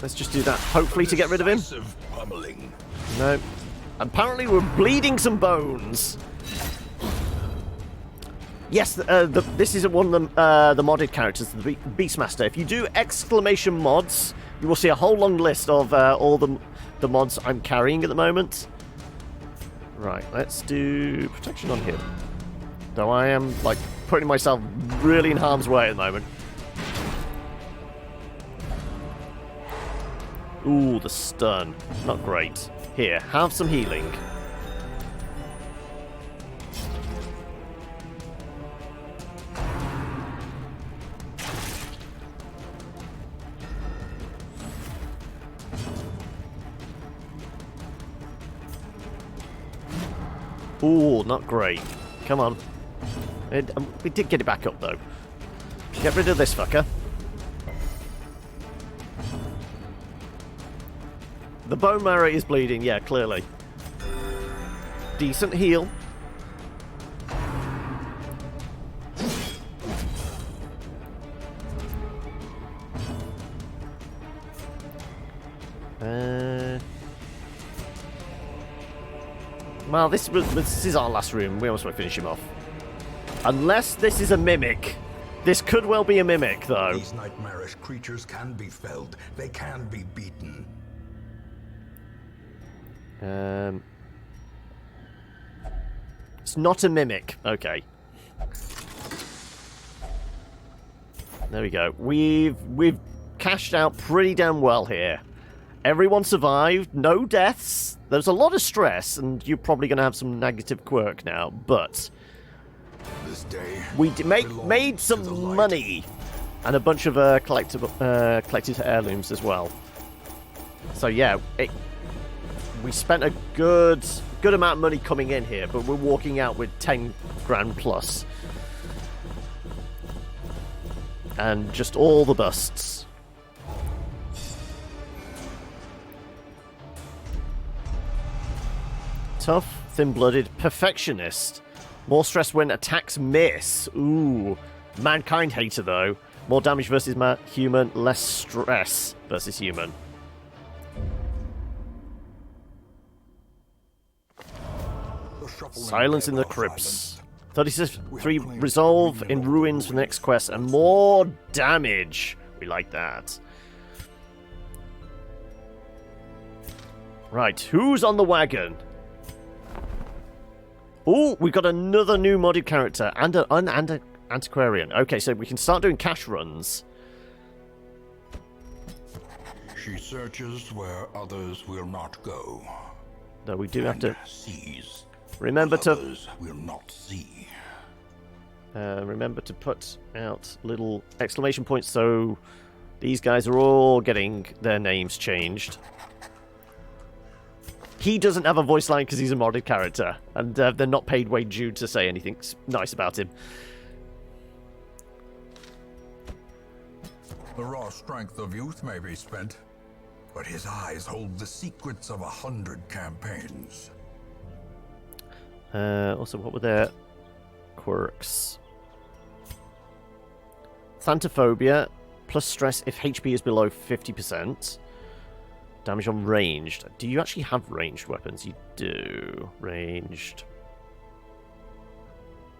Let's just do that, hopefully to get rid of him. Pummeling. No. Apparently we're bleeding some bones. Yes, this is one of the modded characters, the Beastmaster. If you do exclamation mods, you will see a whole long list of all the mods I'm carrying at the moment. Right, let's do protection on him. Though I am, like, putting myself really in harm's way at the moment. Ooh, the stun. Not great. Here, have some healing. Ooh, not great. Come on. We did get it back up, though. Get rid of this fucker. The bone marrow is bleeding, yeah, clearly. Decent heal. Well, this is our last room. We almost want to finish him off. Unless this is a mimic. This could well be a mimic, though. These nightmarish creatures can be felled. They can be beaten. It's not a mimic. Okay. There we go. We've cashed out pretty damn well here. Everyone survived. No deaths. There's a lot of stress, and you're probably going to have some negative quirk now, but This day we made some money and a bunch of collected heirlooms as well. So yeah, we spent a good amount of money coming in here, but we're walking out with 10 grand plus. And just all the busts. Tough, thin-blooded, perfectionist. More stress when attacks miss. Ooh. Mankind hater, though. More damage versus human, less stress versus human. Silence in the crypts. 33 resolve in ruins for the next quest, and more damage. We like that. Right, who's on the wagon? Oh, we got another new modded character and an antiquarian. Okay, so we can start doing cash runs. She searches where others will not go. Though we do have to Sees remember what others will not see. remember to put out little exclamation points so these guys are all getting their names changed. He doesn't have a voice line because he's a modded character, and they're not paid way due to say anything nice about him. The raw strength of youth may be spent, but his eyes hold the secrets of 100 campaigns. Also, what were their quirks? Thanatophobia, plus stress if HP is below 50%. Damage on ranged. Do you actually have ranged weapons? You do. Ranged.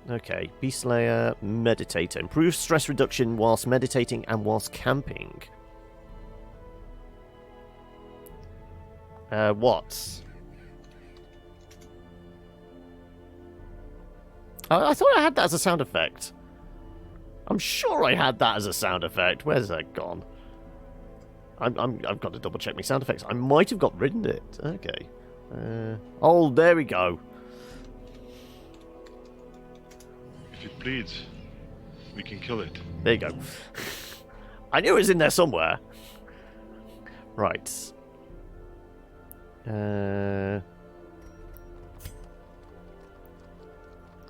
Okay. Beast Slayer, Meditator. Improves stress reduction whilst meditating and whilst camping. What? I thought I had that as a sound effect. I'm sure I had that as a sound effect. Where's that gone? I've got to double check my sound effects. I might have got rid of it. Okay. Oh, there we go. If it bleeds, we can kill it. There you go. I knew it was in there somewhere. Right.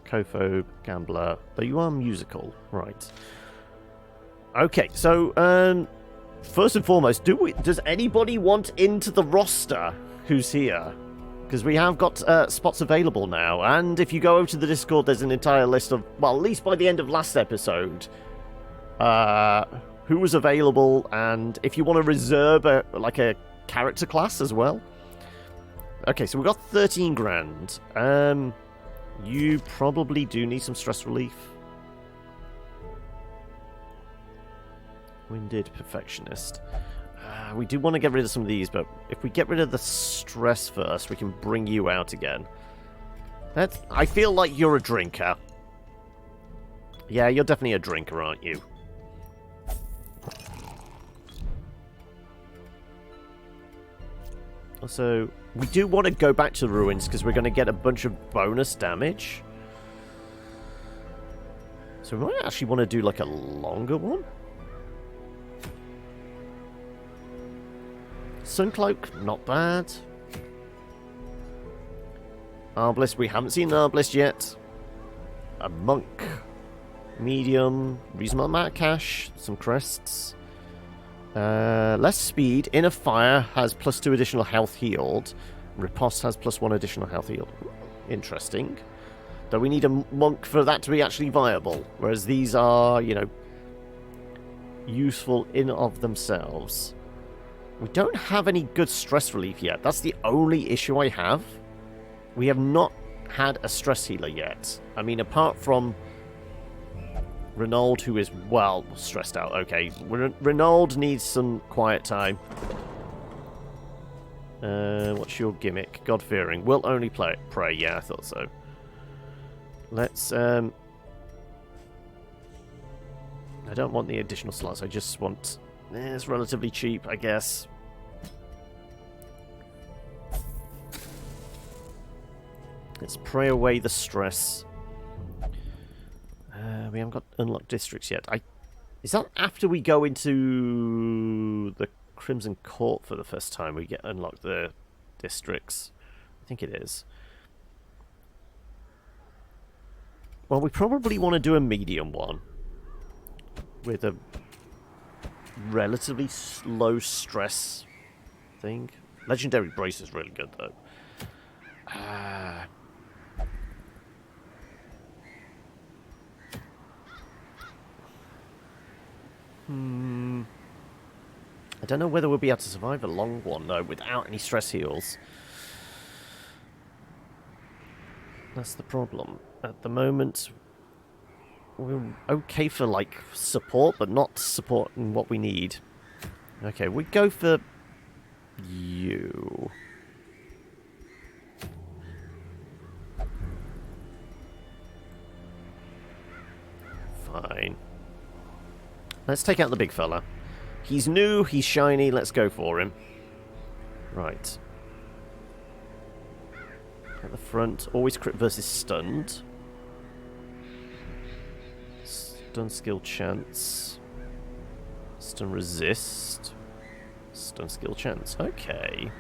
Cophobe, gambler. Though you are musical. Right. Okay, so, first and foremost, does anybody want into the roster who's here? Because we have got spots available now, and if you go over to the Discord, there's an entire list of, well, at least by the end of last episode, who was available, and if you want to reserve a character class as well. Okay, so we've got 13 grand. You probably do need some stress relief. Winded Perfectionist. We do want to get rid of some of these, but if we get rid of the stress first, we can bring you out again. I feel like you're a drinker. Yeah, you're definitely a drinker, aren't you? Also, we do want to go back to the ruins because we're going to get a bunch of bonus damage. So we might actually want to do like a longer one. Suncloak, not bad. Arbalist, we haven't seen an Arbalist yet. A Monk. Medium. Reasonable amount of cash. Some crests. Less speed. Inner Fire has +2 additional health healed. Riposte has +1 additional health healed. Interesting. Though we need a Monk for that to be actually viable. Whereas these are, you know, useful in of themselves. We don't have any good stress relief yet. That's the only issue I have. We have not had a stress healer yet. I mean, apart from Renauld, who is, well, stressed out. Okay, Renauld needs some quiet time. What's your gimmick? God-fearing. Will only pray. Yeah, I thought so. Let's, I don't want the additional slots. I just want... It's relatively cheap, I guess. Let's pray away the stress. We haven't got unlocked districts yet. Is that after we go into the Crimson Court for the first time we get unlocked the districts? I think it is. Well, we probably want to do a medium one with a relatively low stress thing. Legendary Brace is really good, though. I don't know whether we'll be able to survive a long one, though, without any stress heals. That's the problem. At the moment, we're okay for, like, support, but not support in what we need. Okay, we go for you. Fine. Let's take out the big fella. He's new, he's shiny, let's go for him. Right. At the front, always crit versus stunned. Stun skill chance. Stun resist. Stun skill chance. Okay.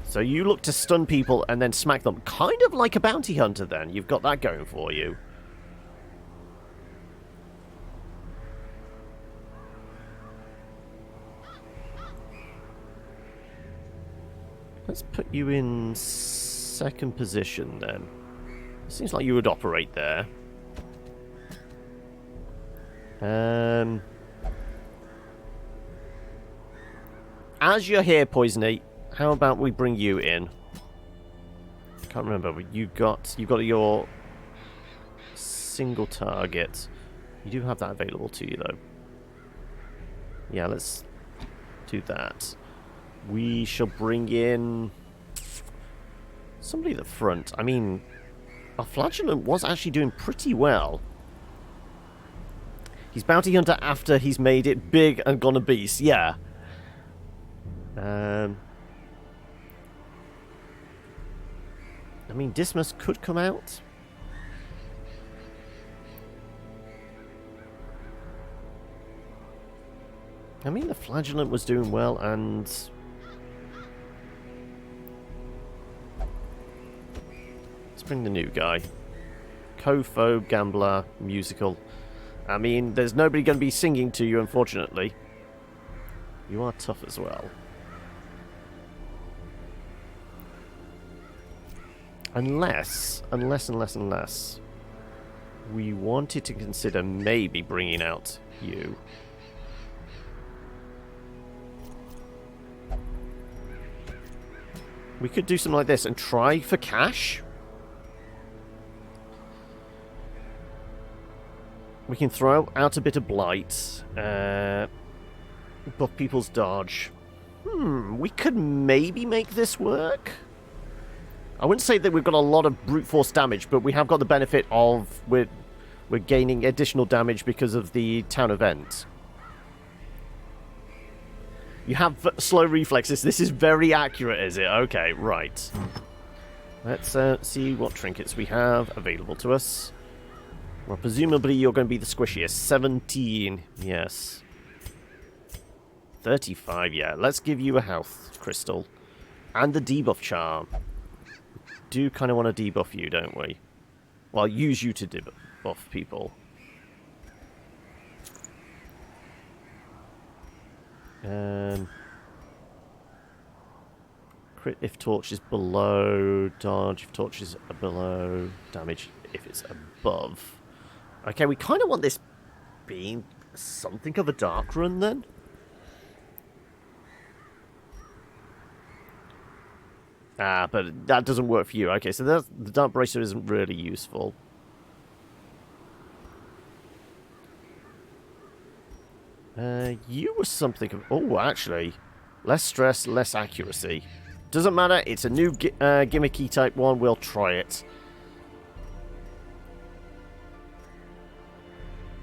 So you look to stun people and then smack them. Kind of like a bounty hunter then. You've got that going for you. Let's put you in second position then. It seems like you would operate there. As you're here, Poisony, how about we bring you in? Can't remember, but you got your single target. You do have that available to you, though. Yeah, let's do that. We shall bring in somebody at the front. I mean, our Flagellant was actually doing pretty well. He's Bounty Hunter after he's made it big and gone a beast. Yeah. I mean, Dismas could come out. I mean, the flagellant was doing well, and... let's bring the new guy. Co-phobe, gambler, musical. I mean, there's nobody going to be singing to you, unfortunately. You are tough as well. Unless, we wanted to consider maybe bringing out you. We could do something like this and try for cash. We can throw out a bit of blight, buff people's dodge. We could maybe make this work. I wouldn't say that we've got a lot of brute force damage, but we have got the benefit of we're gaining additional damage because of the town event. You have slow reflexes. This is very accurate, is it? Okay, right. Let's see what trinkets we have available to us. Well, presumably you're going to be the squishiest. 17, yes. 35, yeah. Let's give you a health crystal. And the debuff charm. Do kind of want to debuff you, don't we? Well, use you to debuff people. Crit if torch is below, dodge if torch is below, damage if it's above. Okay, we kind of want this being something of a dark run then. But that doesn't work for you. Okay, so the Dark Bracer isn't really useful. You were something of... oh, actually. Less stress, less accuracy. Doesn't matter. It's a new gimmicky type one. We'll try it.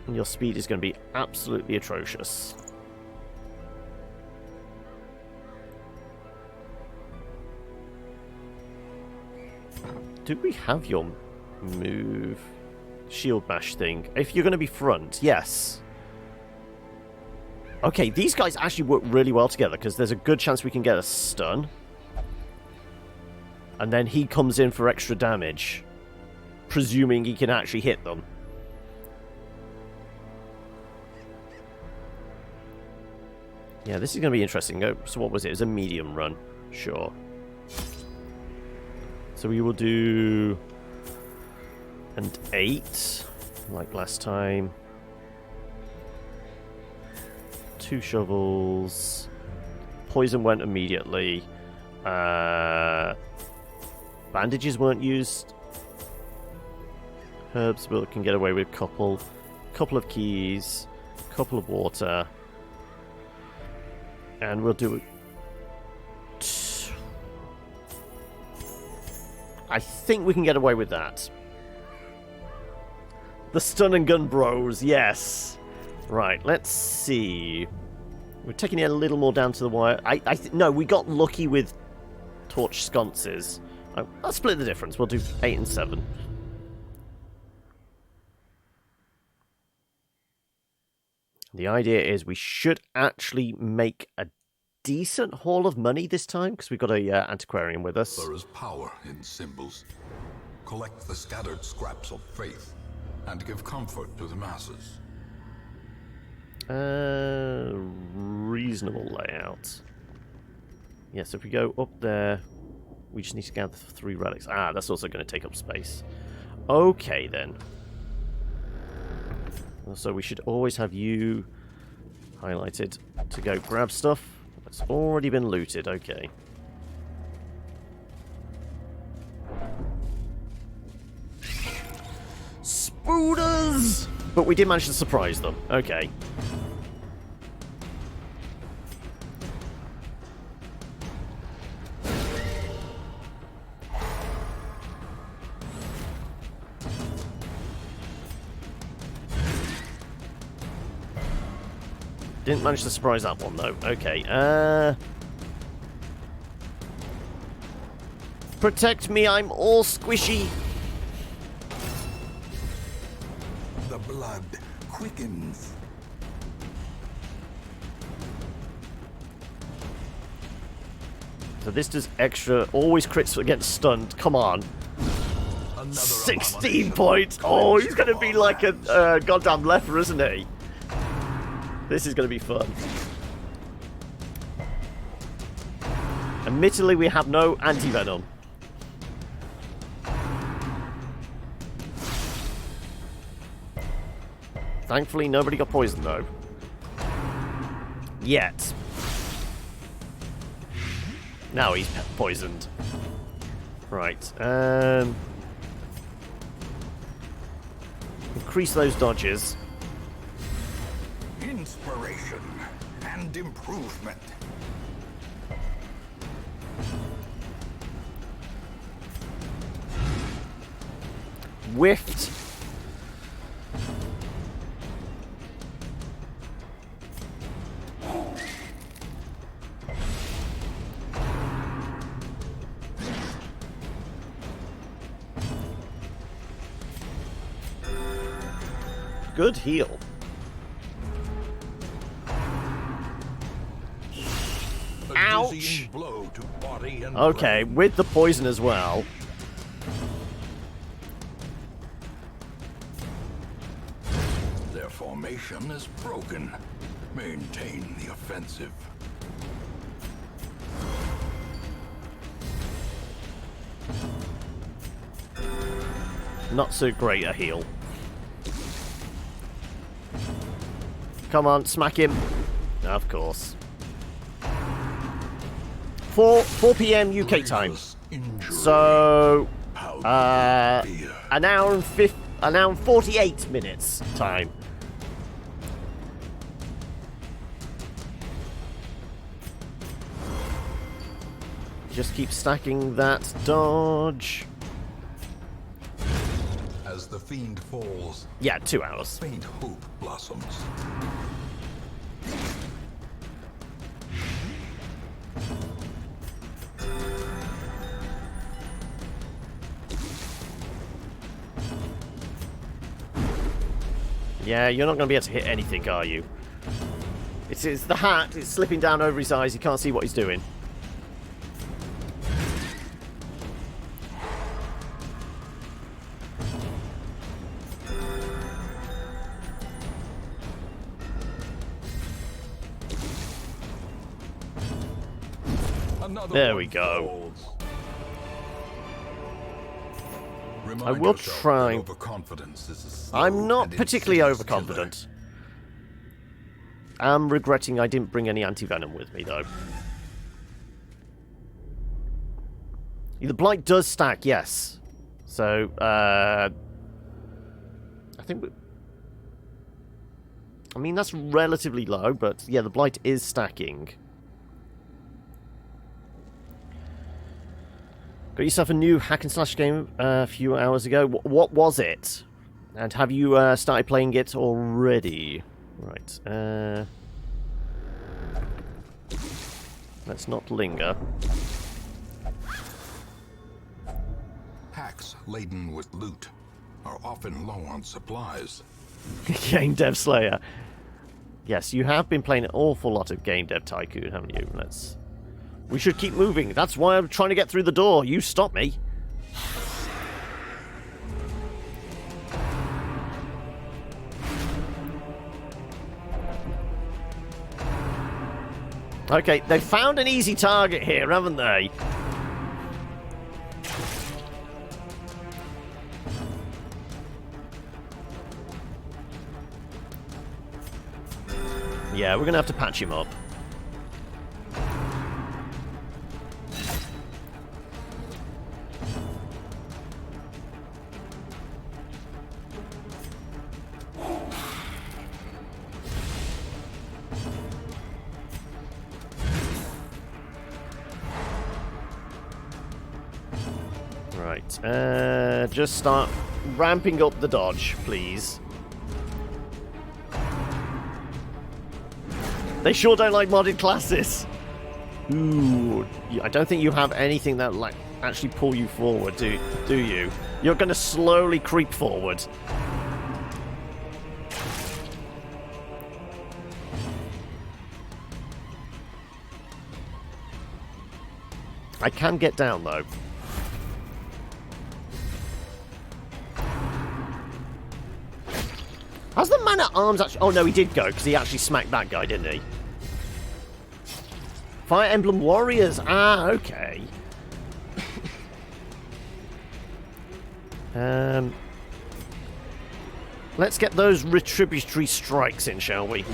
And your speed is going to be absolutely atrocious. Do we have your move? Shield bash thing. If you're going to be front, yes. Okay, these guys actually work really well together because there's a good chance we can get a stun. And then he comes in for extra damage. Presuming he can actually hit them. Yeah, this is going to be interesting. So what was it? It was a medium run. Sure. So we will do an 8, like last time. 2 shovels. Poison went immediately. Bandages weren't used. Herbs we can get away with couple of keys, couple of water. And we'll do it. I think we can get away with that. The stun and gun bros, yes. Right, let's see. We're taking it a little more down to the wire. No, we got lucky with torch sconces. I'll split the difference. We'll do 8 and 7. The idea is we should actually make a decent haul of money this time because we've got a antiquarian with us. There is power in symbols. Collect the scattered scraps of faith and give comfort to the masses. Reasonable layout. Yes, if we go up there, we just need to gather 3 relics. That's also going to take up space. Okay, then. So we should always have you highlighted to go grab stuff. It's already been looted, okay. Spooders! But we did manage to surprise them. Okay. Didn't manage to surprise that one, though. Okay, protect me, I'm all squishy. The blood quickens. So this does extra, always crits against stunned. Come on. Another 16 points. Oh, he's going to be like a goddamn leper, isn't he? This is going to be fun. Admittedly, we have no anti-venom. Thankfully, nobody got poisoned, though. Yet. Now he's poisoned. Right. Increase those dodges. Inspiration and improvement. Whiffed. Good heal. Ouch! Blow to body and Okay, brain. with the poison as well. Their formation is broken. Maintain the offensive. Not so great a heal. Come on, smack him. Of course. 4 p.m. UK time. So an hour and 48 minutes time. Just keep stacking that dodge. As the fiend falls, Yeah, 2 hours. faint hope blossoms. Yeah, you're not going to be able to hit anything, are you? It's the hat. It's slipping down over his eyes. He can't see what he's doing. Another There one we go. falls. Remind I will yourself try. that overconfidence is a slow I'm not and particularly insidious overconfident. I'm regretting I didn't bring any anti-venom with me, though. The blight does stack, yes. So, I think I mean, that's relatively low, but yeah, the blight is stacking. Got yourself a new hack and slash game a few hours ago. What was it? And have you started playing it already? Right. Let's not linger. Hacks laden with loot are often low on supplies. Game Dev Slayer. Yes, you have been playing an awful lot of Game Dev Tycoon, haven't you? We should keep moving. That's why I'm trying to get through the door. You stop me. Okay, they found an easy target here, haven't they? Yeah, we're going to have to patch him up. Right, just start ramping up the dodge, please. They sure don't like modded classes. Ooh, I don't think you have anything that like actually pull you forward, do you? You're going to slowly creep forward. I can get down, though. Has the man-at-arms actually... Oh, no, he did go, because he actually smacked that guy, didn't he? Fire Emblem Warriors. Ah, okay. Let's get those retributory strikes in, shall we?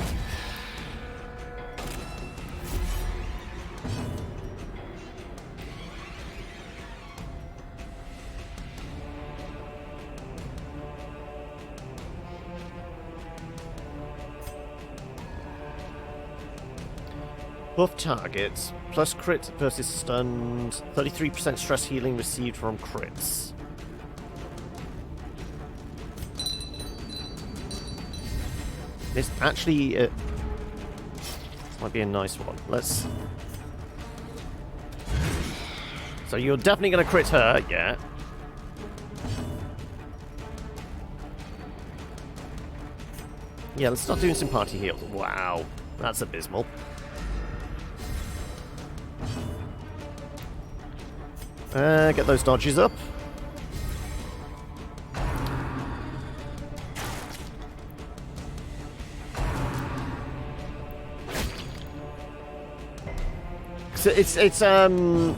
Buff targets, plus crit versus stunned, 33% stress healing received from crits. This actually might be a nice one. Let's... So you're definitely going to crit her, yeah. Yeah, let's start doing some party heals. Wow, that's abysmal. Get those dodges up. So it's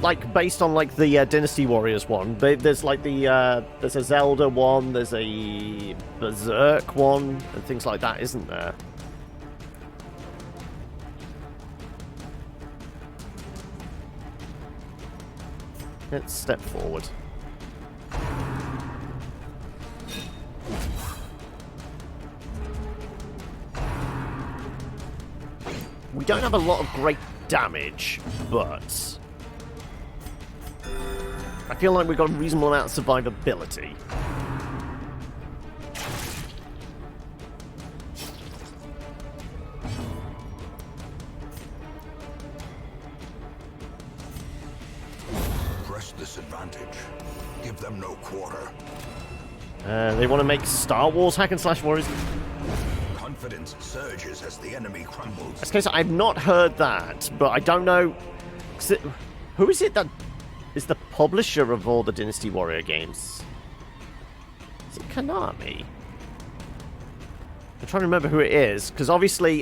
like based on like the Dynasty Warriors one. There's like the there's a Zelda one, there's a Berserk one, and things like that, isn't there? Let's step forward. We don't have a lot of great damage, but I feel like we've got a reasonable amount of survivability. Press this advantage. Give them no quarter. They want to make Star Wars hack and slash warriors. Confidence surges as the enemy crumbles. Okay, so I've not heard that, but I don't know. Who is it that is the publisher of all the Dynasty Warrior games? Is it Konami? I'm trying to remember who it is, because obviously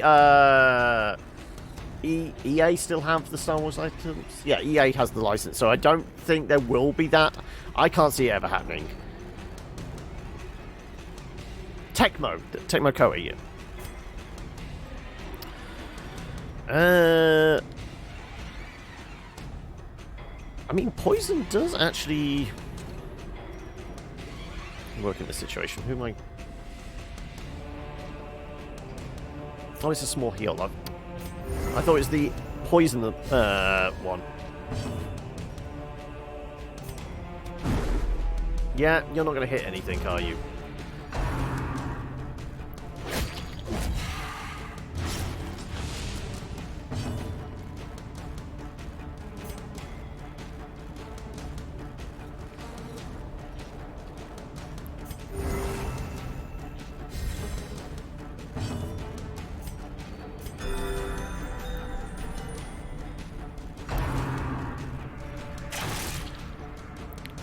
EA still have the Star Wars items. Yeah, EA has the license, so I don't think there will be that. I can't see it ever happening. Tecmo Koei, yeah. I mean, poison does actually work in this situation. Who am I? Oh, it's a small heal. I thought it was the poison one. Yeah, you're not going to hit anything, are you?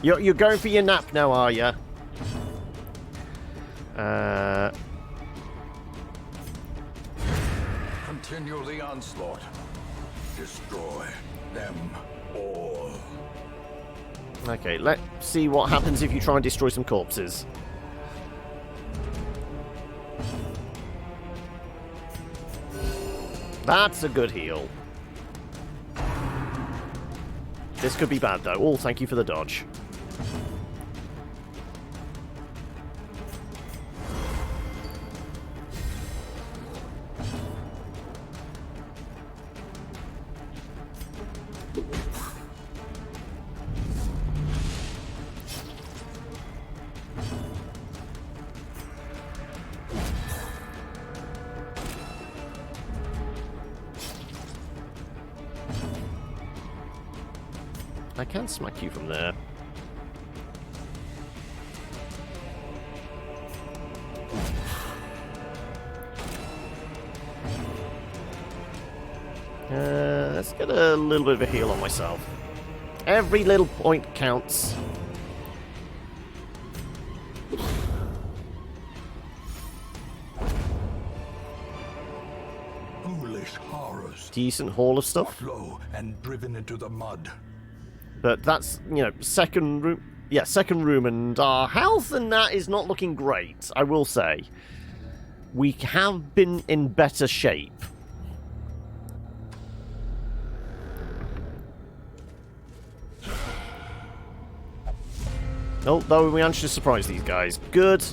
You're going for your nap now, are you? Continue the onslaught. Destroy them all. Okay, let's see what happens if you try and destroy some corpses. That's a good heal. This could be bad, though. Oh, thank you for the dodge. I can smack you from there. Let's get a little bit of a heal on myself. Every little point counts. Foolish horrors. Decent haul of stuff. Low and driven into the mud. But that's, you know, second room. Yeah, second room, and our health and that is not looking great, I will say. We have been in better shape. Oh, though we managed to surprise these guys. Good.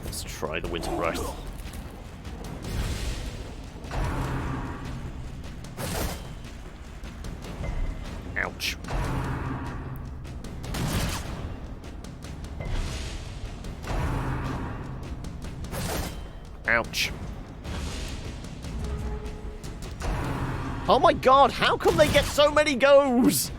Let's try the winter breath. Ouch. Ouch. Oh my god, how come they get so many goes?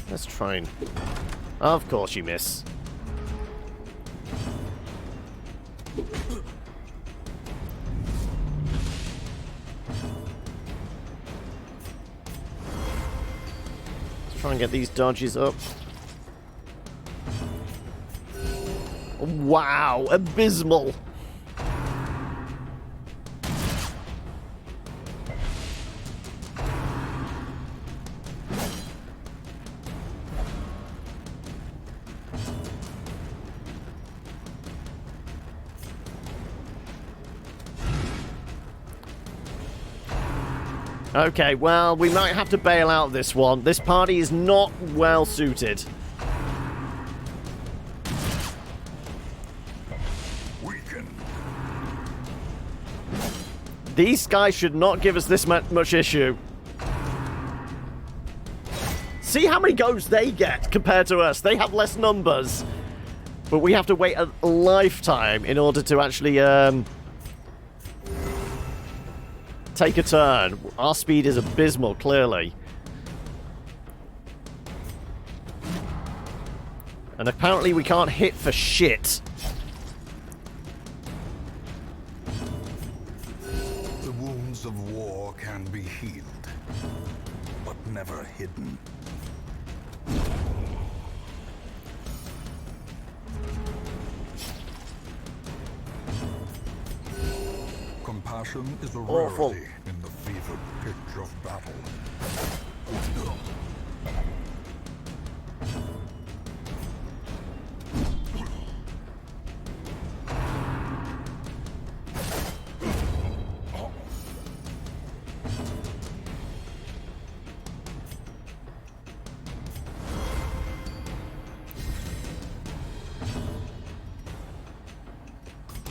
Let's try and... Of course you miss. Let's try and get these dodges up. Wow, abysmal. Okay, well, we might have to bail out this one. This party is not well suited. Weaken. These guys should not give us this much issue. See how many goes they get compared to us. They have less numbers. But we have to wait a lifetime in order to actually take a turn. Our speed is abysmal, clearly. And apparently we can't hit for shit. The wounds of war can be healed, but never hidden. Compassion is a Awful. rarity in the fevered pitch of battle.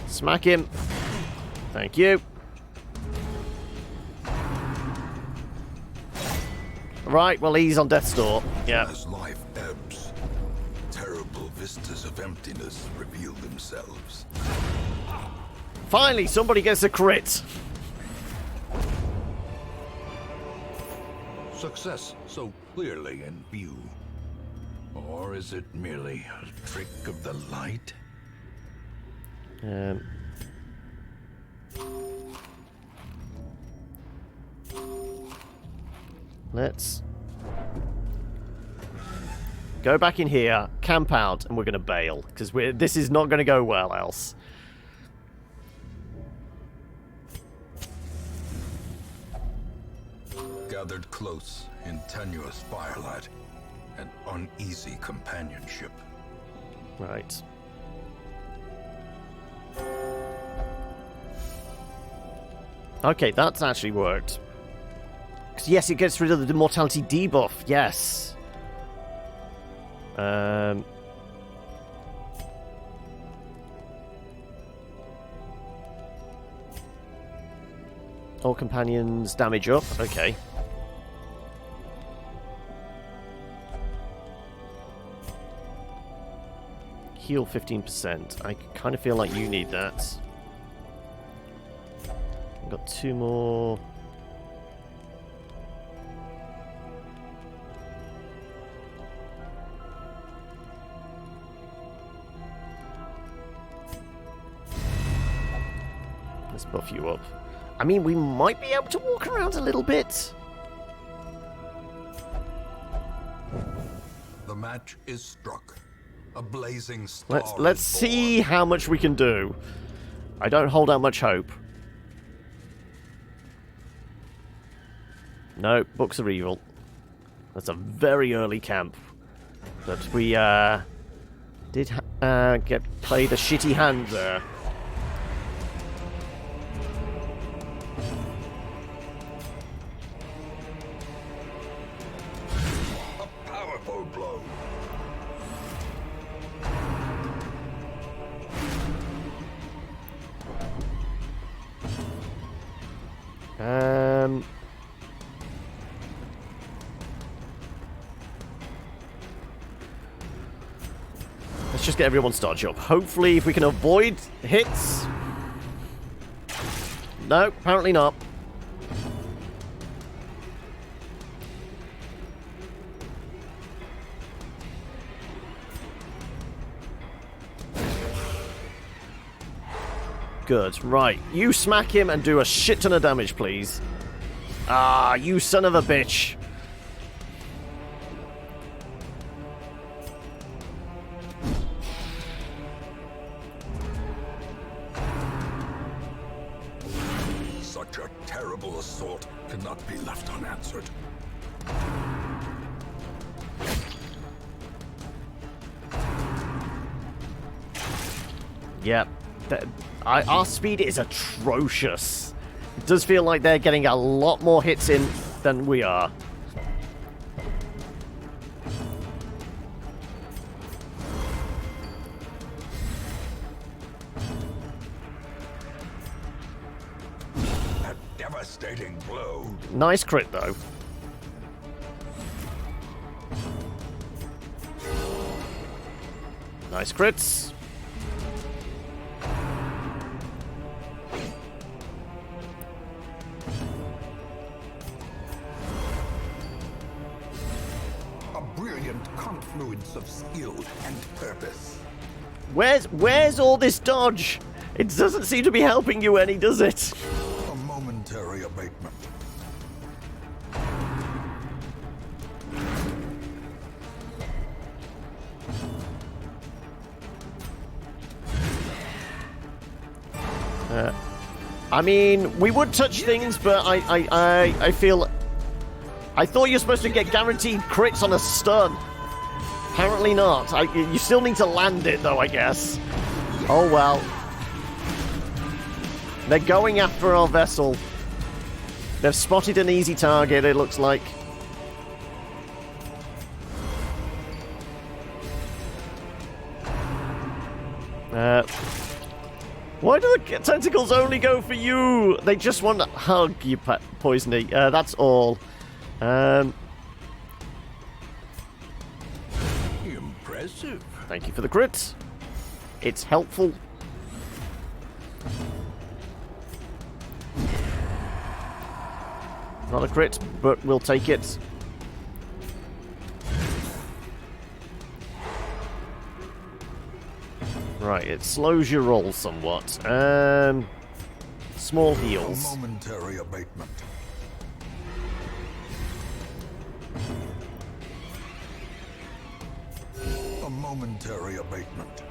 Smack him. Thank you. Right, well, he's on death's door. Yeah. As life ebbs, terrible vistas of emptiness reveal themselves. Finally, somebody gets a crit. Success so clearly in view. Or is it merely a trick of the light? Let's go back in here, camp out, and we're going to bail, because this is not going to go well else. gathered close in tenuous firelight and uneasy companionship. Right. Okay, that's actually worked. 'Cause yes, it gets rid of the mortality debuff. Yes. All companions damage up. Okay. Heal 15%. I kind of feel like you need that. I've got 2 more. Let's buff you up. I mean, we might be able to walk around a little bit. The match is struck. A blazing star. Let's see how much we can do. I don't hold out much hope. No, books are evil. That's a very early camp. But we did get played a shitty hand there. A powerful blow. Let's just get everyone's dodge up. Hopefully, if we can avoid hits. No, apparently not. Good. Right. You smack him and do a shit ton of damage, please. Ah, you son of a bitch. Such a terrible assault cannot be left unanswered. Yep. Our speed is atrocious. It does feel like they're getting a lot more hits in than we are. A devastating blow. Nice crit, though. Nice crits. Confluence of skill and purpose. Where's all this dodge? It doesn't seem to be helping you any, does it? A momentary abatement. I mean, we would touch things, but I feel. I thought you were supposed to get guaranteed crits on a stun. Apparently not. You still need to land it, though, I guess. Oh, well. They're going after our vessel. They've spotted an easy target, it looks like. Why do the tentacles only go for you? They just want to hug you, Poisony. That's all. Impressive. Thank you for the crit. It's helpful. Not a crit, but we'll take it. Right, it slows your roll somewhat. Small heals. A momentary abatement. A momentary abatement.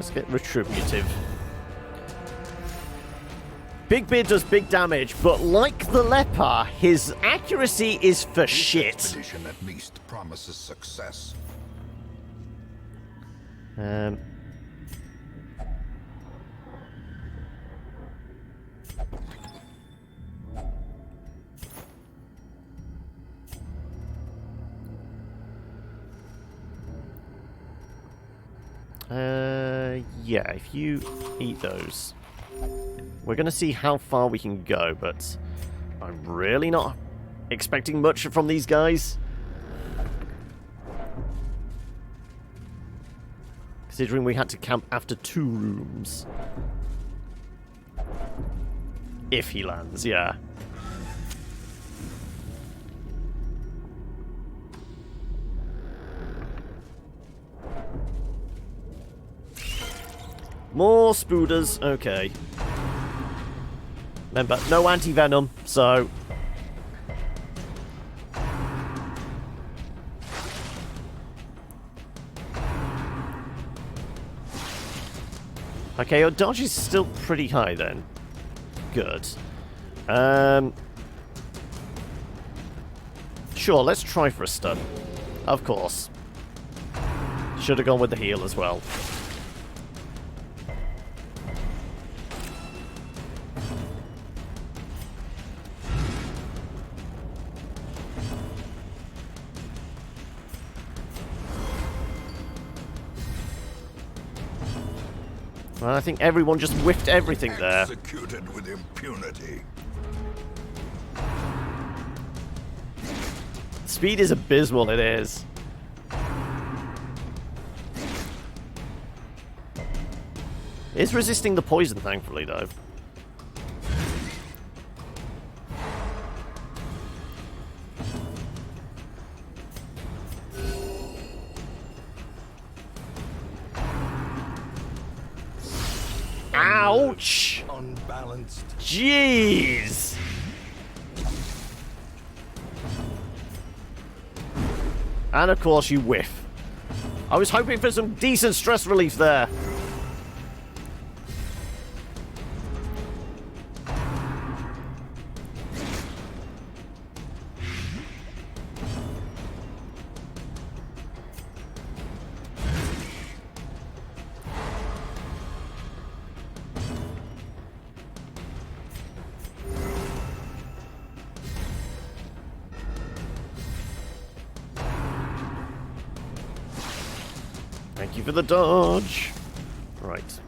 let's get retributive. Big Beard does big damage, but like the leper, his accuracy is for shit. Expedition at least promises success. Yeah, if you eat those, we're going to see how far we can go, but I'm really not expecting much from these guys. Considering we had to camp after 2 rooms. If he lands, yeah. More spooders, okay. Remember, no anti-venom, so... Okay, your dodge is still pretty high then. Good. Sure, let's try for a stun. Of course. Should have gone with the heal as well. Well, I think everyone just whiffed everything there. Executed with impunity. Speed is abysmal, it is. It's resisting the poison, thankfully, though. Ouch! Unbalanced. Jeez! And of course you whiff. I was hoping for some decent stress relief there. Thank you for the dodge. Right.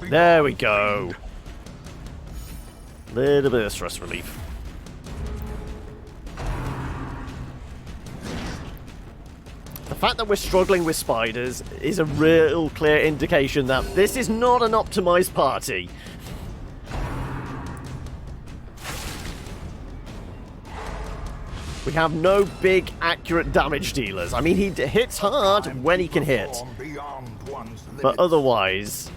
There we go. Little bit of stress relief. The fact that we're struggling with spiders is a real clear indication that this is not an optimized party. We have no big, accurate damage dealers. I mean, he hits hard when he can hit. But otherwise...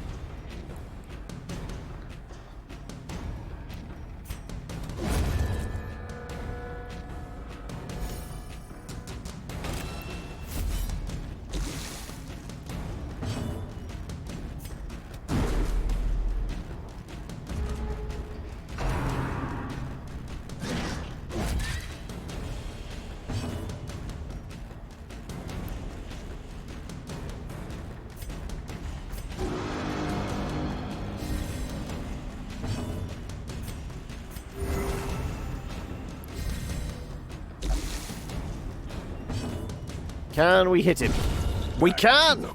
Can we hit him? We can!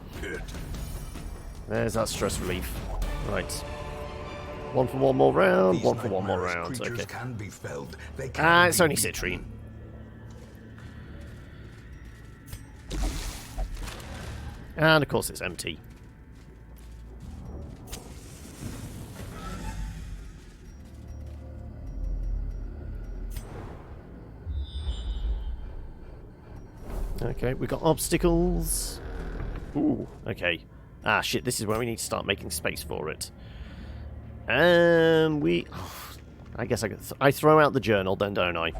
There's that stress relief. Right. One for one more round, one for one more round. Okay. It's only citrine. And of course it's empty. Okay, we got obstacles. Ooh, okay. Ah, shit, this is where we need to start making space for it. I I guess I throw out the journal then, don't I?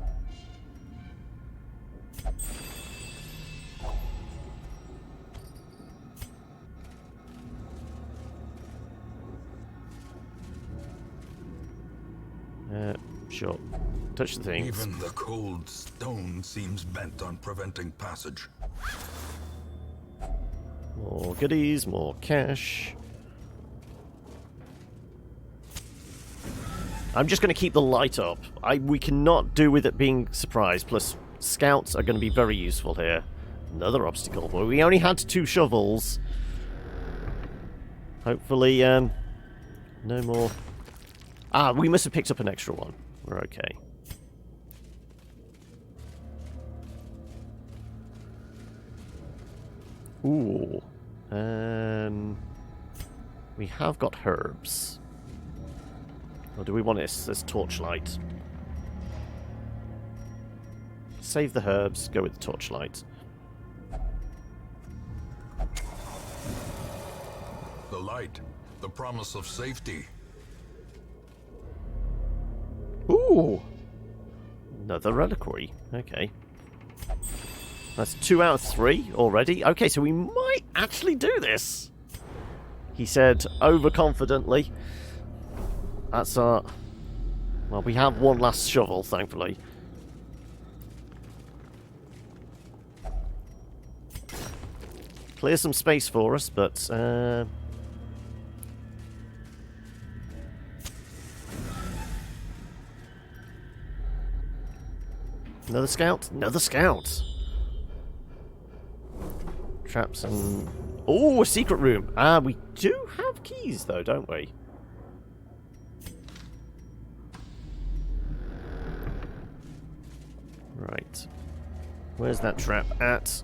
Sure. Touch the things. Even the cold stone seems bent on preventing passage. More goodies, more cash. I'm just going to keep the light up. We cannot do with it being surprised. Plus, scouts are going to be very useful here. Another obstacle. Well, we only had 2 shovels. Hopefully, no more. Ah, we must have picked up an extra one. We're okay. Ooh. We have got herbs. Or do we want this torchlight? Save the herbs, go with the torchlight. The light, the promise of safety. Ooh! Another reliquary. Okay. That's 2 out of 3 already. Okay, so we might actually do this. He said overconfidently. That's our... Well, we have one last shovel, thankfully. Clear some space for us, but... Another scout? Another scout! Traps and... Oh, a secret room! Ah, we do have keys, though, don't we? Right. Where's that trap at?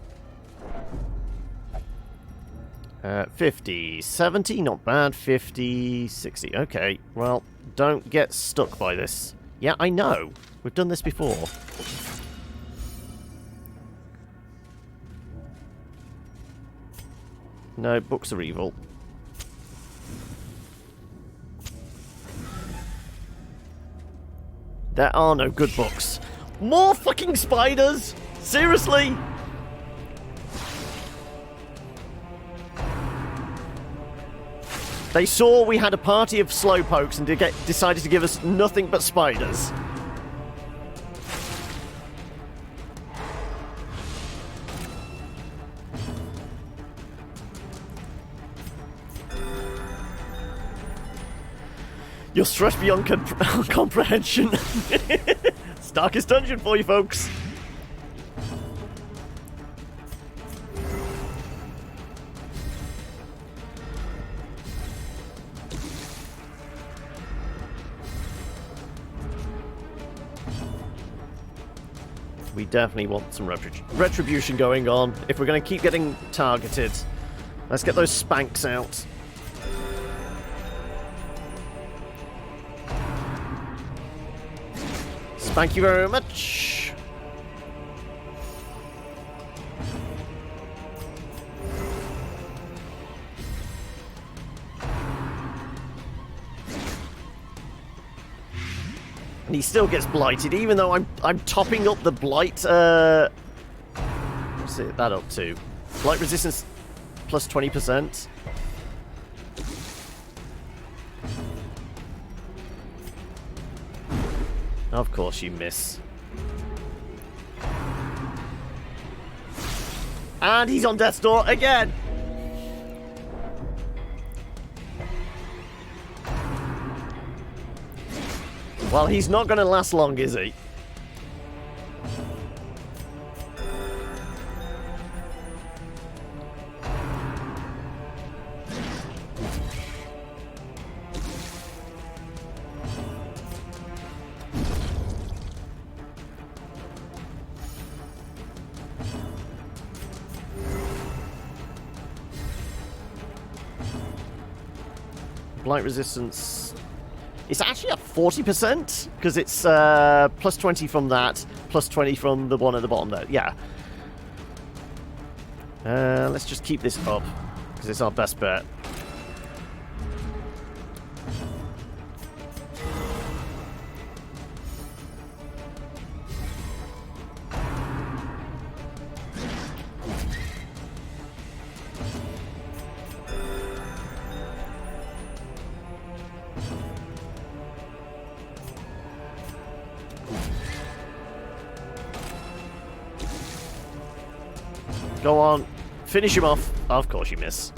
50. 70, not bad. 50. 60. Okay, well, don't get stuck by this. Yeah, I know. We've done this before. No, books are evil. There are no good books. More fucking spiders? Seriously? They saw we had a party of slowpokes and decided to give us nothing but spiders. You're stressed beyond comprehension. It's darkest dungeon for you folks. We definitely want some retribution going on. If we're going to keep getting targeted, let's get those spanks out. Thank you very much. And he still gets blighted, even though I'm topping up the blight. What's it that up to? Blight resistance plus 20%. Of course you miss. And he's on death's door again! Well, he's not going to last long, is he? Blight resistance. It's actually at 40% because it's plus 20 from that, plus 20 from the one at the bottom there. Yeah. Let's just keep this up because it's our best bet. Go on. Finish him off. Of course you miss.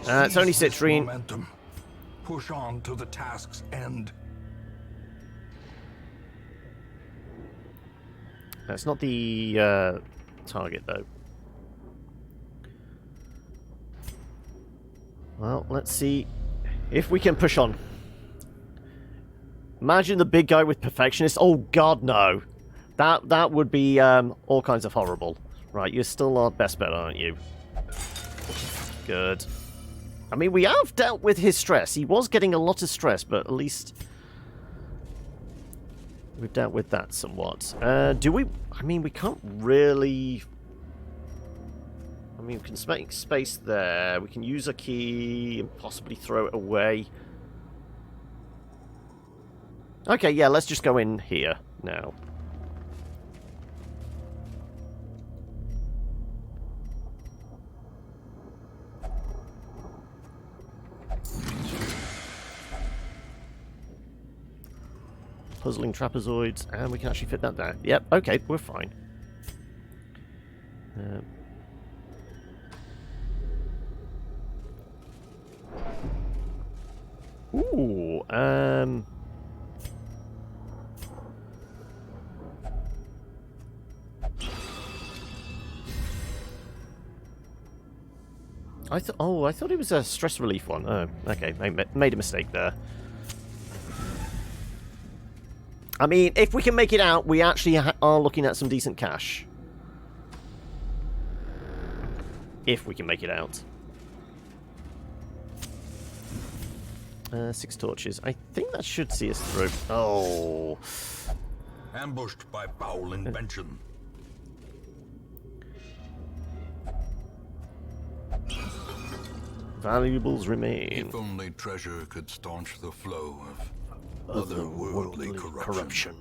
It's only citrine. Momentum. Push on to the task's end. That's not the target, though. Well, let's see if we can push on. Imagine the big guy with perfectionist. Oh, God, no. That would be all kinds of horrible. Right, you're still our best bet, aren't you? Good. I mean, we have dealt with his stress. He was getting a lot of stress, but at least we've dealt with that somewhat. Do we... I mean, we can't really... I mean, we can make space there. We can use a key and possibly throw it away. Okay, yeah, let's just go in here now. Puzzling trapezoids, and we can actually fit that there. Yep, okay, we're fine. Ooh, I thought it was a stress relief one. Oh, okay, made a mistake there. I mean, if we can make it out, we actually are looking at some decent cash. If we can make it out. 6 torches. I think that should see us through. Oh. Ambushed by foul invention. Valuables remain. If only treasure could staunch the flow of otherworldly corruption.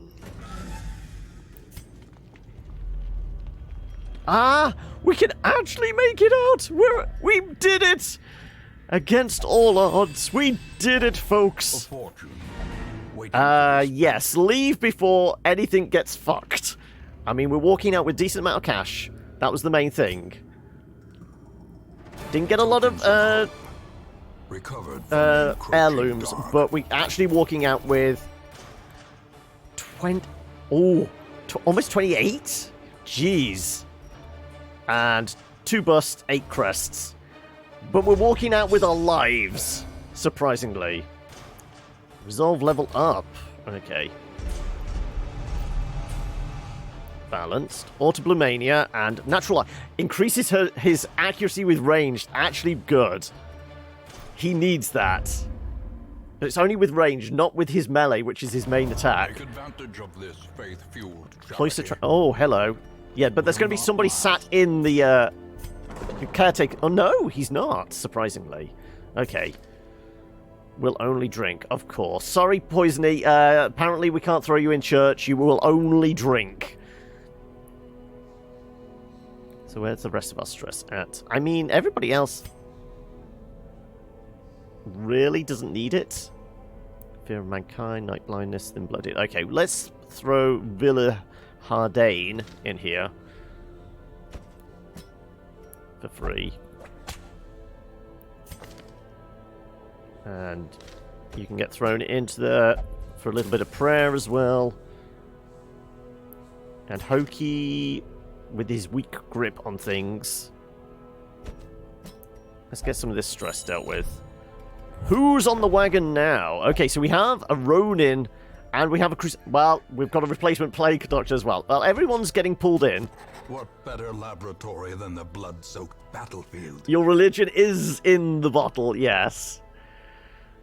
Ah! We can actually make it out! We did it! Against all odds, we did it, A folks! fortune. Waiting Yes, leave before anything gets fucked. I mean, we're walking out with decent amount of cash. That was the main thing. Didn't get a lot of, recovered from encroaching heirlooms, dark. but we actually walking out with 20... Oh, almost 28? Jeez. And 2 busts, 8 crests. But we're walking out with our lives, surprisingly. Resolve level up. Okay. Balanced. Audible mania and natural eye. Increases his accuracy with range. Actually good. He needs that. But it's only with range, not with his melee, which is his main attack. Take advantage of this faith-fueled Cloister charity. oh, hello. Yeah, but there's going to be somebody sat in the caretaker. Oh, no, he's not, surprisingly. Okay. We'll only drink, of course. Sorry, Poisony. Apparently we can't throw you in church. You will only drink. So where's the rest of our stress at? I mean, everybody else really doesn't need it. Fear of mankind, night blindness, thin blooded. Okay, let's throw Villa Hardane in here for free. And you can get thrown into there for a little bit of prayer as well. And Hokey with his weak grip on things. Let's get some of this stress dealt with. Who's on the wagon now? Okay, so we have a Ronin and we have a well, we've got a replacement plague doctor as well. Well, everyone's getting pulled in. What better laboratory than the blood-soaked battlefield? Your religion is in the bottle, yes.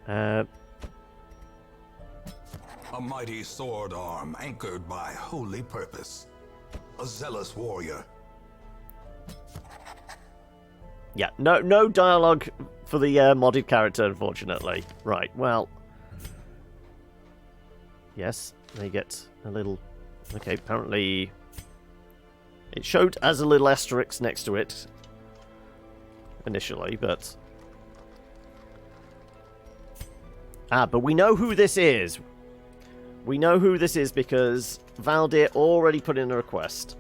A mighty sword arm anchored by holy purpose. A zealous warrior. Yeah, no dialogue for the modded character, unfortunately. Right, well. Yes, they get a little... Okay, apparently... It showed as a little asterisk next to it. Initially, but... Ah, but we know who this is. We know who this is because Valdir already put in a request.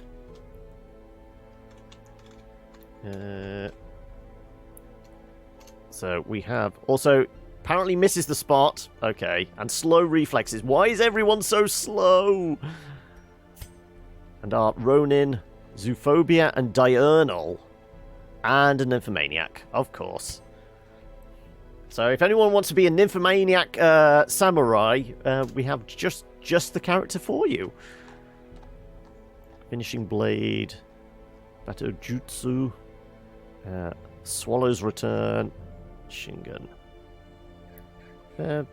So we have also apparently misses the spot. Okay, and slow reflexes. Why is everyone so slow? And our Ronin, Zoophobia, and Diurnal, and a Nymphomaniac, of course. So if anyone wants to be a Nymphomaniac samurai, we have just the character for you. Finishing Blade, Bato Jutsu, Swallow's Return, Shingun.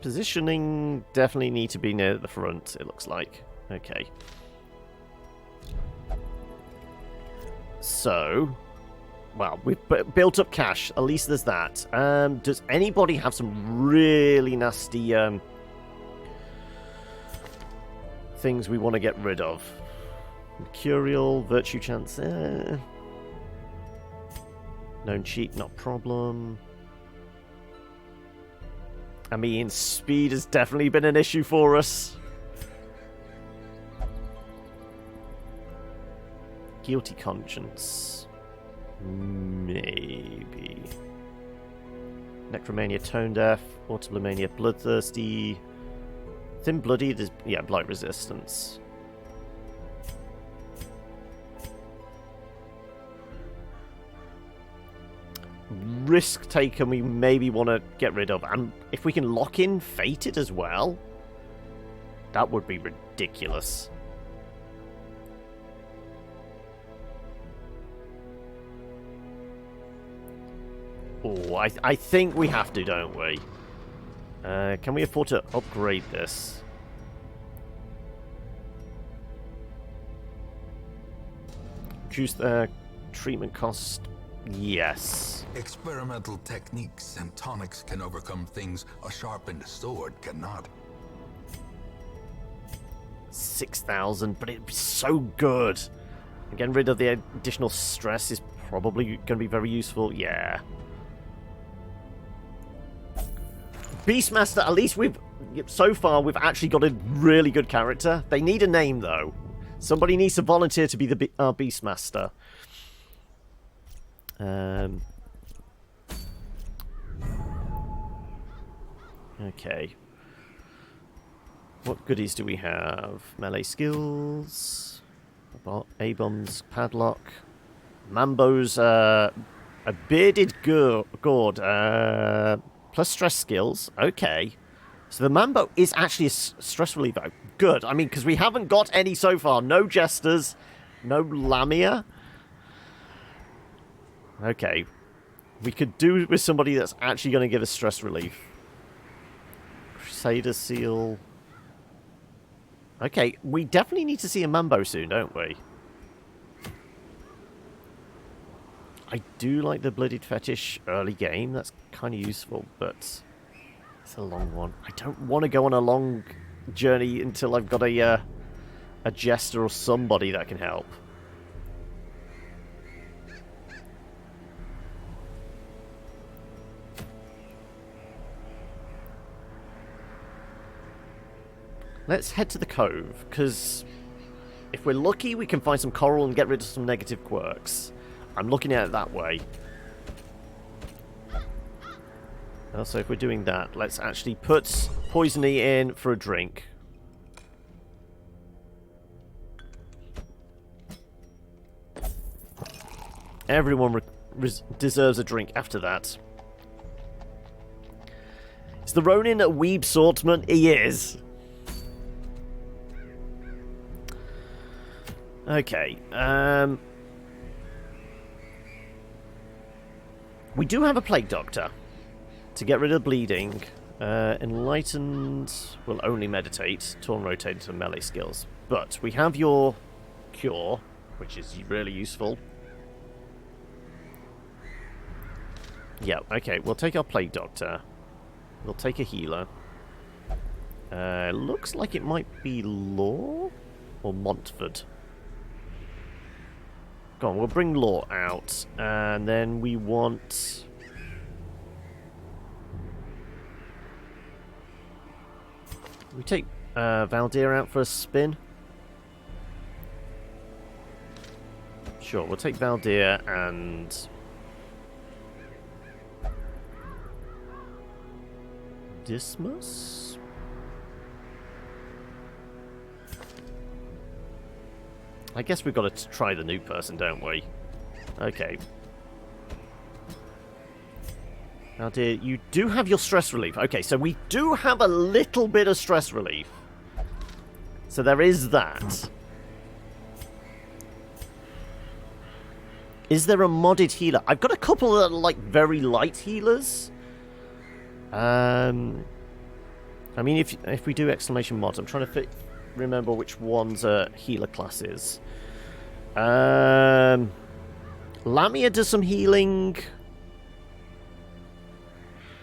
Positioning definitely need to be near the front, it looks like. Okay. So, well, we've built up cash. At least there's that. Does anybody have some really nasty things we want to get rid of? Mercurial, Virtue Chance. Known cheat, not problem. I mean, speed has definitely been an issue for us. Guilty Conscience. Maybe. Necromania, Tone Deaf. Autoblomania, Bloodthirsty. Thin Bloodied is, yeah, Blight Resistance. Risk taken we maybe want to get rid of. And if we can lock in Fated as well, that would be ridiculous. Oh, I think we have to, don't we? Can we afford to upgrade this? Reduce the treatment cost. Yes. Experimental techniques and tonics can overcome things a sharpened sword cannot. 6,000, but it'd be so good. And getting rid of the additional stress is probably going to be very useful. Yeah. Beastmaster, at least so far we've actually got a really good character. They need a name though. Somebody needs to volunteer to be the Beastmaster. Okay. What goodies do we have? Melee skills, A-bombs, padlock, Mambo's a bearded gourd, plus stress skills. Okay. So the Mambo is actually a stress reliever. Good. I mean, because we haven't got any so far. No Jesters, no Lamia. Okay. We could do with somebody that's actually going to give us stress relief. Crusader Seal. Okay, we definitely need to see a Mambo soon, don't we? I do like the Blooded Fetish early game. That's kind of useful, but it's a long one. I don't want to go on a long journey until I've got a Jester or somebody that can help. Let's head to the cove, because if we're lucky, we can find some coral and get rid of some negative quirks. I'm looking at it that way. Also, if we're doing that, let's actually put Poisony in for a drink. Everyone deserves a drink after that. Is the Ronin a weeb swordsman? He is. Okay, we do have a Plague Doctor to get rid of bleeding. Enlightened will only meditate, Torn Rotate to melee skills. But we have your Cure, which is really useful. Yeah, okay, we'll take our Plague Doctor. We'll take a healer. Looks like it might be Law or Montford. Go on, we'll bring Law out, and then we want... We take Valdir out for a spin. Sure, we'll take Valdir and Dismas. I guess we've got to try the new person, don't we? Okay. Valdir, you do have your stress relief. Okay, so we do have a little bit of stress relief. So there is that. Is there a modded healer? I've got a couple that are like very light healers. I mean, if we do exclamation mods, I'm trying to remember which ones are healer classes. Lamia does some healing.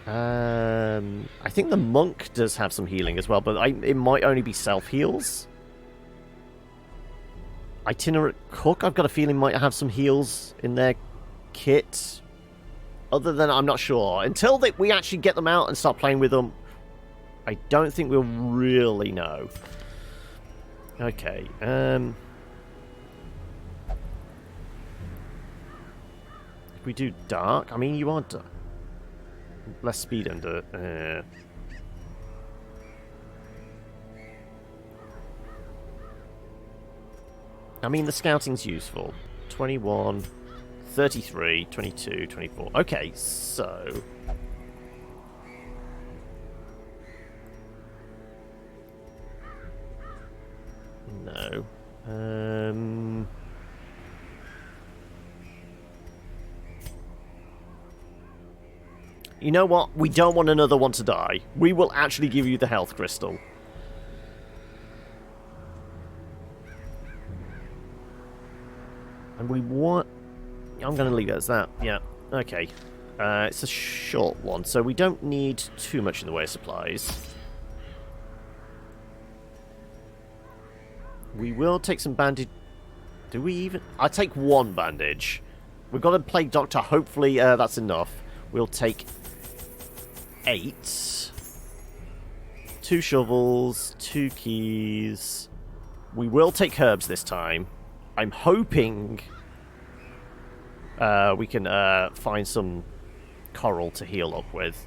I think the monk does have some healing as well, but it might only be self-heals. Itinerant cook, I've got a feeling might have some heals in their kit. Other than, I'm not sure. Until we actually get them out and start playing with them, I don't think we'll really know. Okay, if we do dark, I mean, you are less speed under. I mean, the scouting's useful. 21, 33, 22, 24. Okay, so no. You know what? We don't want another one to die. We will actually give you the health crystal. And we want... I'm going to leave it as that. Yeah, okay. It's a short one, so we don't need too much in the way of supplies. We will take some bandage... Do we even... I'll take one bandage. We've got a plague doctor. Hopefully that's enough. We'll take 8. 2 shovels, 2 keys. We will take herbs this time. I'm hoping we can find some coral to heal up with.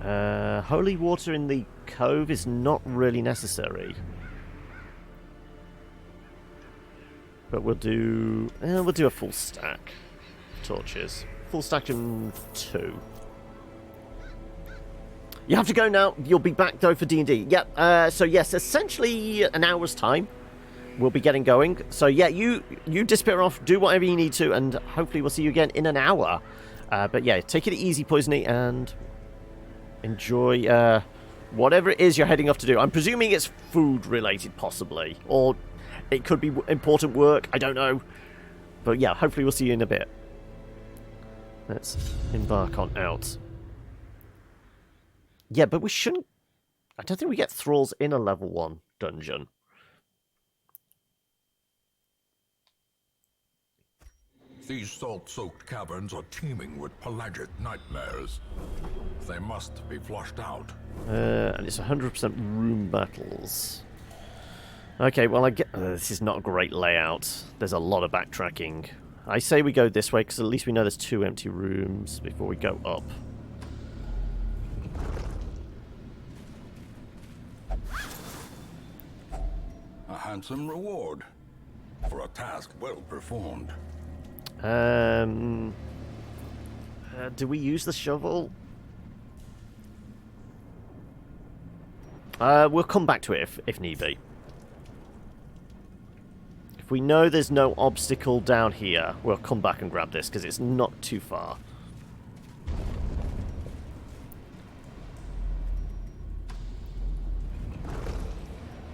Holy water in the cove is not really necessary. But we'll do a full stack of torches. Full stack and 2. You have to go now. You'll be back though for D&D. Yep. So yes, essentially an hour's time. We'll be getting going. So yeah, you disappear off, do whatever you need to, and hopefully we'll see you again in an hour. But yeah, take it easy, Poisony, and enjoy whatever it is you're heading off to do. I'm presuming it's food related, possibly, or it could be important work. I don't know. But yeah, hopefully we'll see you in a bit. Let's embark on out. Yeah, but we shouldn't... I don't think we get thralls in a level 1 dungeon. These salt-soaked caverns are teeming with pelagic nightmares. They must be flushed out. And it's 100% room battles. Okay, well, I get... this is not a great layout. There's a lot of backtracking. I say we go this way, because at least we know there's 2 empty rooms before we go up. A handsome reward for a task well performed. Do we use the shovel? We'll come back to it if need be. If we know there's no obstacle down here, we'll come back and grab this, because it's not too far.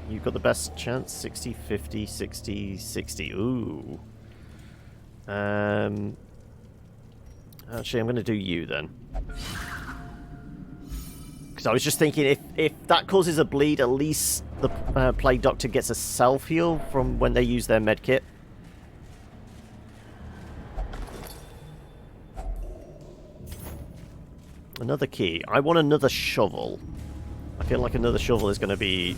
You've got the best chance. 60, 50, 60, 60. Ooh. Actually, I'm going to do you then. Because I was just thinking, if that causes a bleed, at least the Plague Doctor gets a self-heal from when they use their medkit. Another key. I want another shovel. Like feel like another shovel is going to be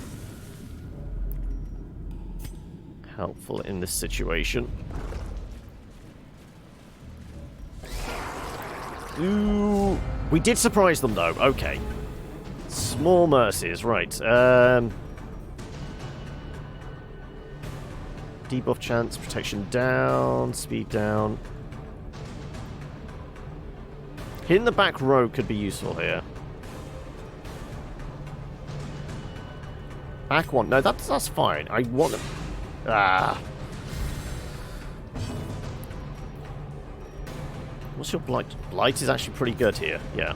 helpful in this situation. Ooh, we did surprise them though. Okay. Small mercies, right. Debuff chance, protection down, speed down. Hitting the back row could be useful here. Back one. No, that's fine. I want to... Ah. What's your blight? Blight is actually pretty good here. Yeah.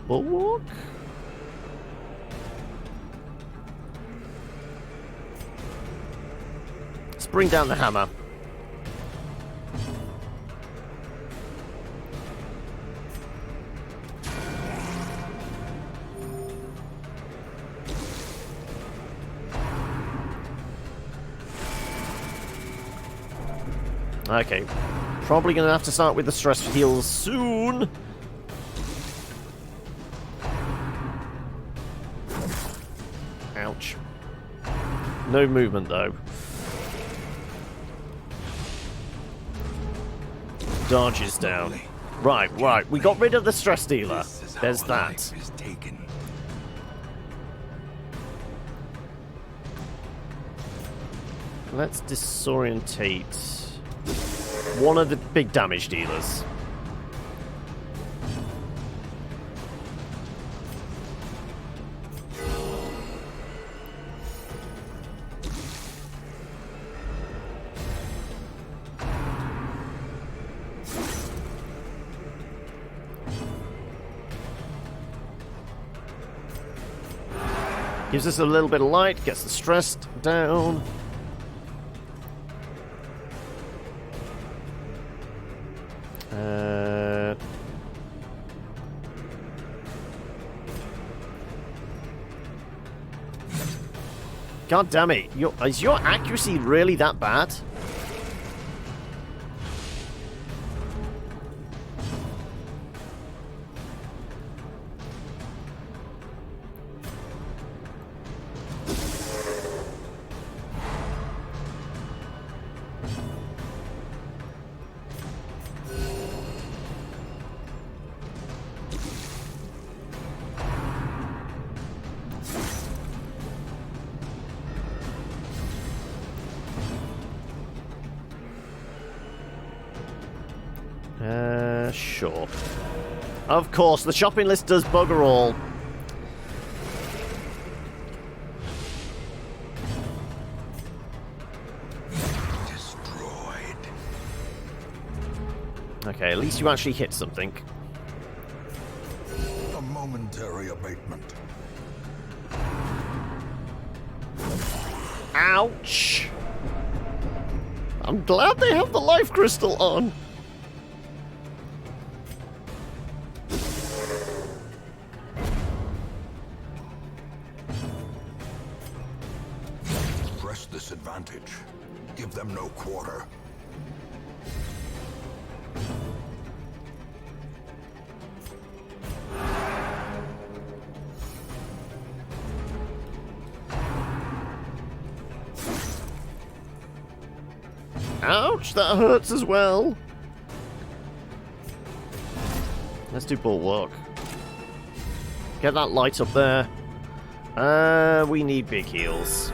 Bulwark? Let's bring down the hammer. Okay. Probably going to have to start with the stress heals soon. Ouch. No movement, though. Dodge is down. Right. We got rid of the stress dealer. There's that. Let's disorientate one of the big damage dealers. Gives us a little bit of light, gets the stress down. God damn it. Is your accuracy really that bad? Sure. Of course, the shopping list does bugger all. Destroyed. Okay, at least you actually hit something. A momentary abatement. Ouch! I'm glad they have the life crystal on. Press this advantage. Give them no quarter. Ouch, that hurts as well. Let's do bulwark. Get that light up there. We need big heals.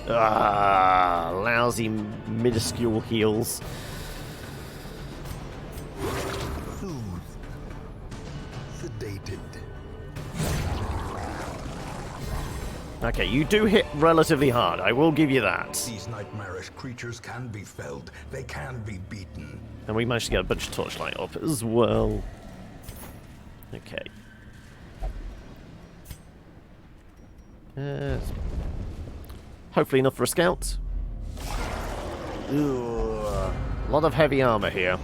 Ah, lousy, minuscule heals. Soothed. Sedated. Okay, you do hit relatively hard, I will give you that. These nightmarish creatures can be felled. They can be beaten. And we managed to get a bunch of torchlight up as well. Okay. Hopefully enough for a scout. Ooh, a lot of heavy armor here.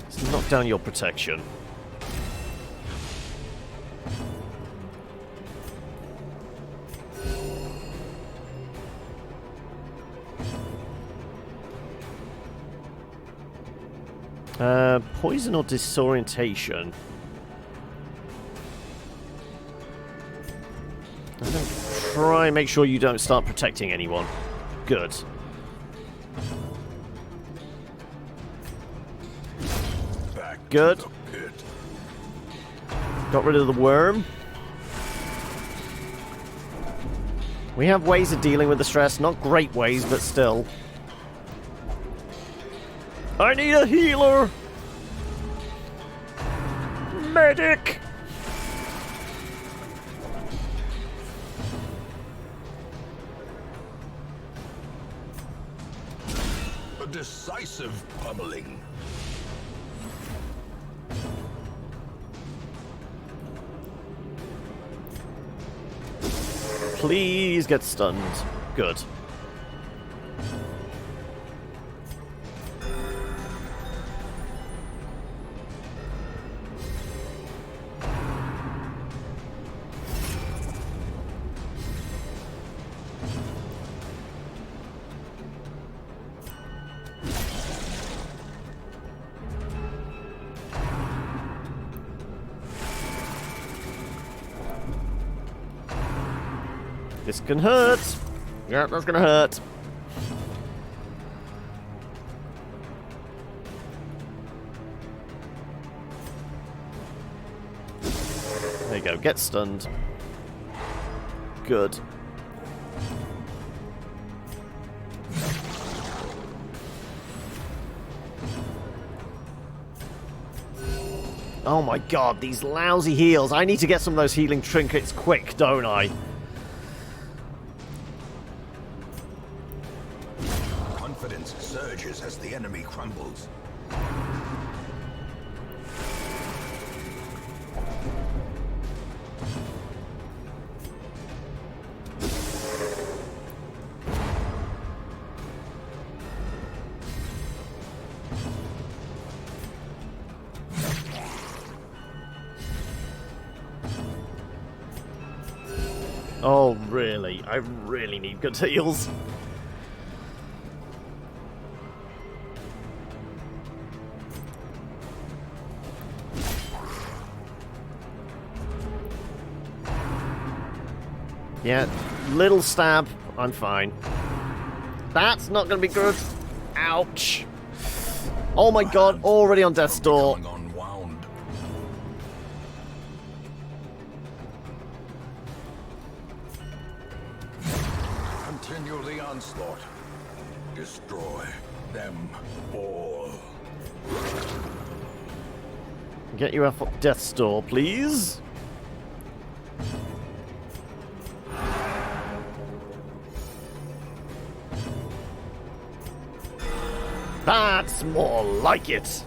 Let's knock down your protection. Poison or disorientation? Try and make sure you don't start protecting anyone. Good. Good. Got rid of the worm. We have ways of dealing with the stress. Not great ways, but still. I need a healer! Medic! A decisive pummeling. Please get stunned. Good. This can hurt. Yeah, that's gonna hurt. There you go. Get stunned. Good. Oh my god, these lousy heals. I need to get some of those healing trinkets quick, don't I? Confidence surges as the enemy crumbles. Oh, really? I really need good heals. Yeah, little stab. I'm fine. That's not going to be good. Ouch. Oh my god, already on death's door. Unwound. Continue the onslaught. Destroy them all. Get you off death's door, please. That's more like it.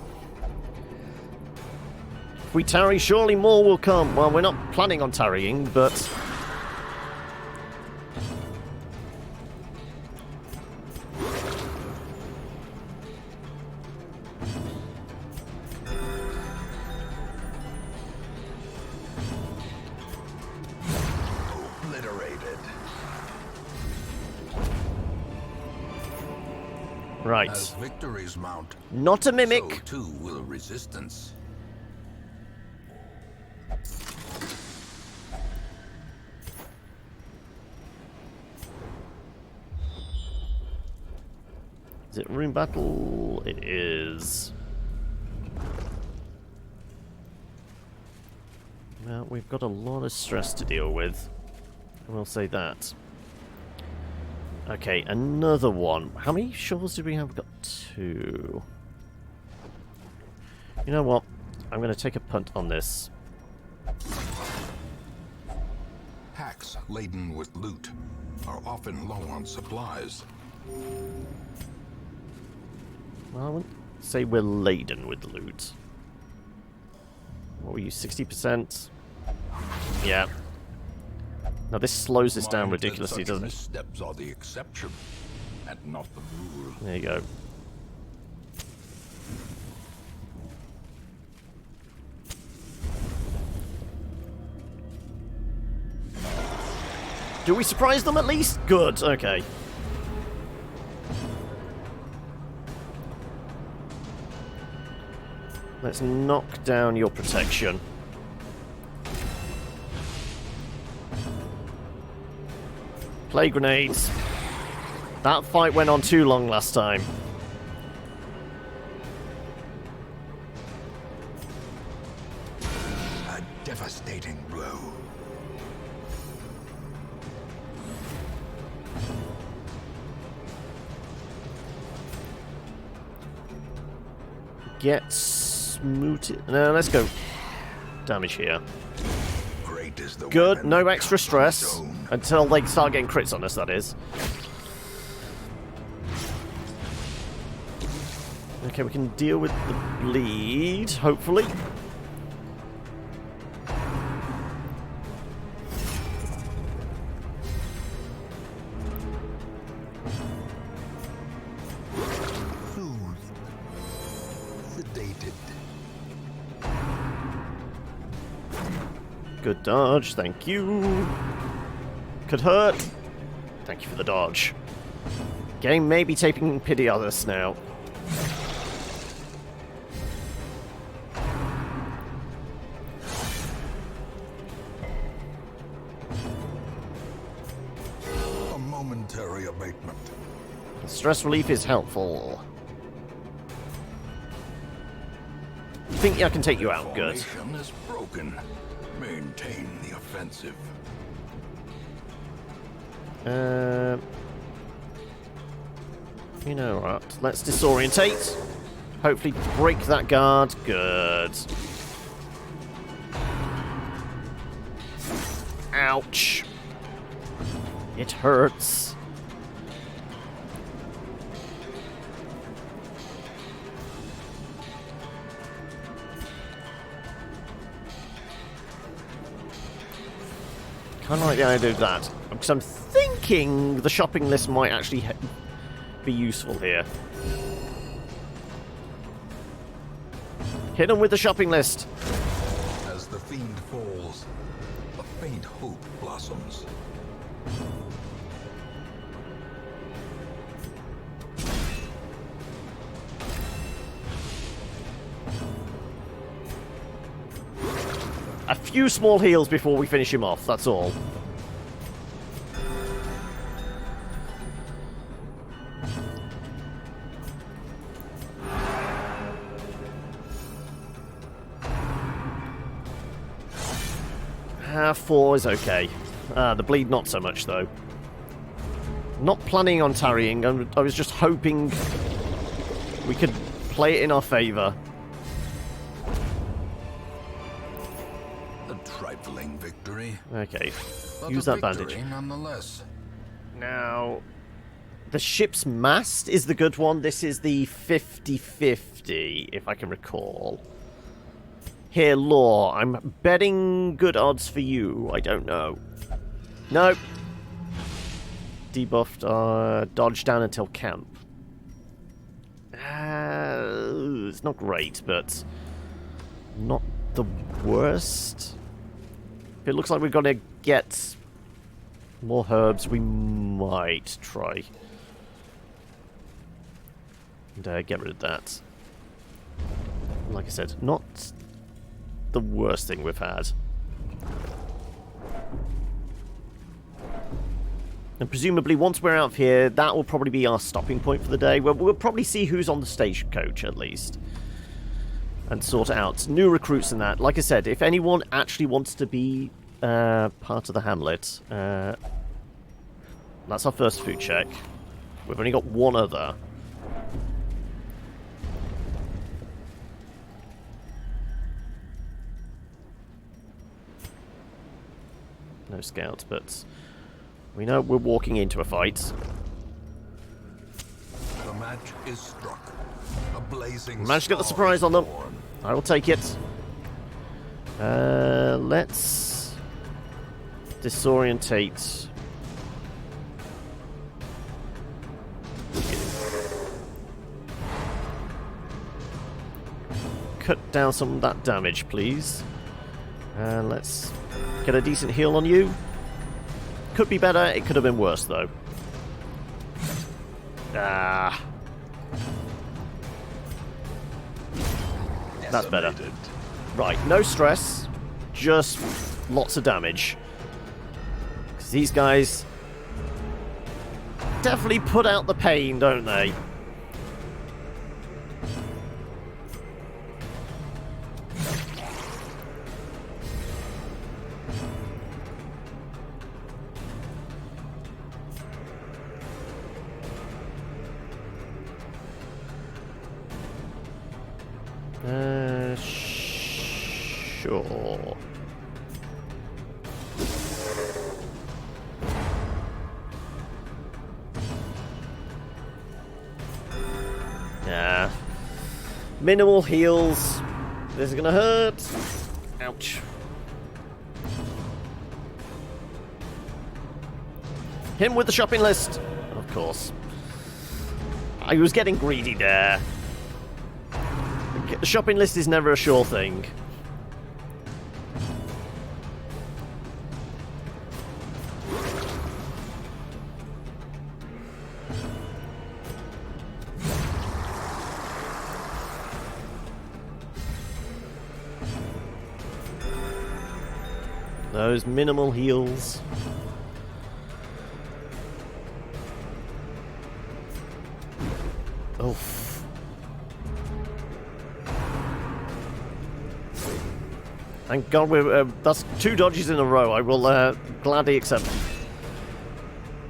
If we tarry, surely more will come. Well, we're not planning on tarrying, but... Obliterated. Right. As victories mount, Not a mimic. so too will resistance. Is it room battle? It is. Well, we've got a lot of stress to deal with. I will say that. Okay, another one. How many shovels did we have? We've got 2. You know what? I'm going to take a punt on this. Hacks laden with loot are often low on supplies. Well, I wouldn't say we're laden with loot. What were you, 60%? Yeah. Now this slows this down ridiculously, doesn't it? Steps are the exception, and not the rule. There you go. Do we surprise them at least? Good, okay. Let's knock down your protection. Play grenades. That fight went on too long last time. A devastating blow. Get smooted. No, let's go. Damage here. Great is the Good, weapon no that extra comes stress. own. Until they start getting crits on us, that is. Okay, we can deal with the bleed, hopefully. Soothed. Sedated. Good dodge, thank you. Could hurt. Thank you for the dodge. Game may be taking pity on us now. A momentary abatement. Stress relief is helpful. Think I can take you out, good. Formation is broken. Maintain the offensive. You know what? Let's disorientate. Hopefully break that guard. Good. Ouch. It hurts. Kind of like the idea of that. Because I'm thinking the shopping list might actually be useful here. Hit them with the shopping list. As the fiend falls, a faint hope blossoms. A few small heals before we finish him off, that's all. Four is okay. The bleed not so much, though. Not planning on tarrying. I was just hoping we could play it in our favour. A trifling victory. Okay, But use a that bandage. victory nonetheless. Now, the ship's mast is the good one. This is the 50-50, if I can recall. Here, Law, I'm betting good odds for you. I don't know. Nope. Debuffed, dodge down until camp. It's not great, but not the worst. If it looks like we're going to get more herbs, we might try. And get rid of that. Like I said, not the worst thing we've had. And presumably once we're out of here, that will probably be our stopping point for the day. We'll probably see who's on the stagecoach at least. And sort out new recruits and that. Like I said, if anyone actually wants to be part of the hamlet, that's our first food check. We've only got one other. No scouts, but we know we're walking into a fight. match is struck. A blazing Managed to get the star surprise is on them. born. I will take it. Let's disorientate. Cut down some of that damage, please. And let's get a decent heal on you. Could be better. It could have been worse, though. Ah. That's better. Right, no stress. Just lots of damage. Because these guys definitely put out the pain, don't they? Sure. Yeah. Minimal heals. This is gonna hurt. Ouch. Him with the shopping list. Of course. I was getting greedy there. The shopping list is never a sure thing. Those minimal heals. Oh. Thank God we're... that's 2 dodges in a row. I will gladly accept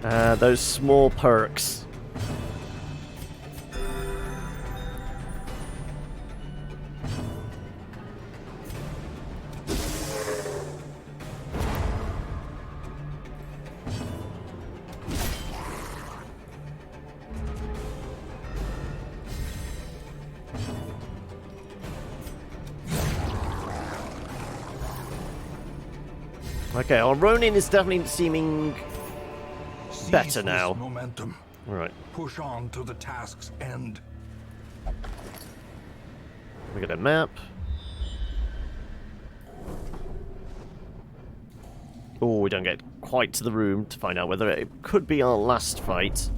those small perks. Okay, our Ronin is definitely seeming better Seize now. this momentum. Right, Push on to the task's end. we got a map. Oh, we don't get quite to the room to find out whether it could be our last fight.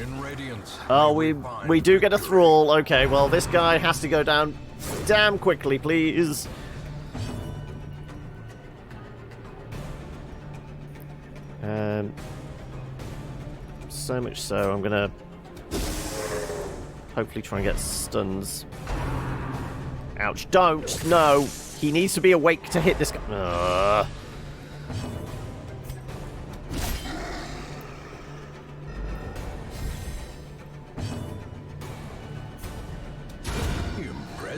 In Radiance. Oh, we we do get a thrall. Okay, well, this guy has to go down damn quickly, please. So much so, I'm gonna hopefully try and get stuns. Ouch! Don't! No! He needs to be awake to hit this guy.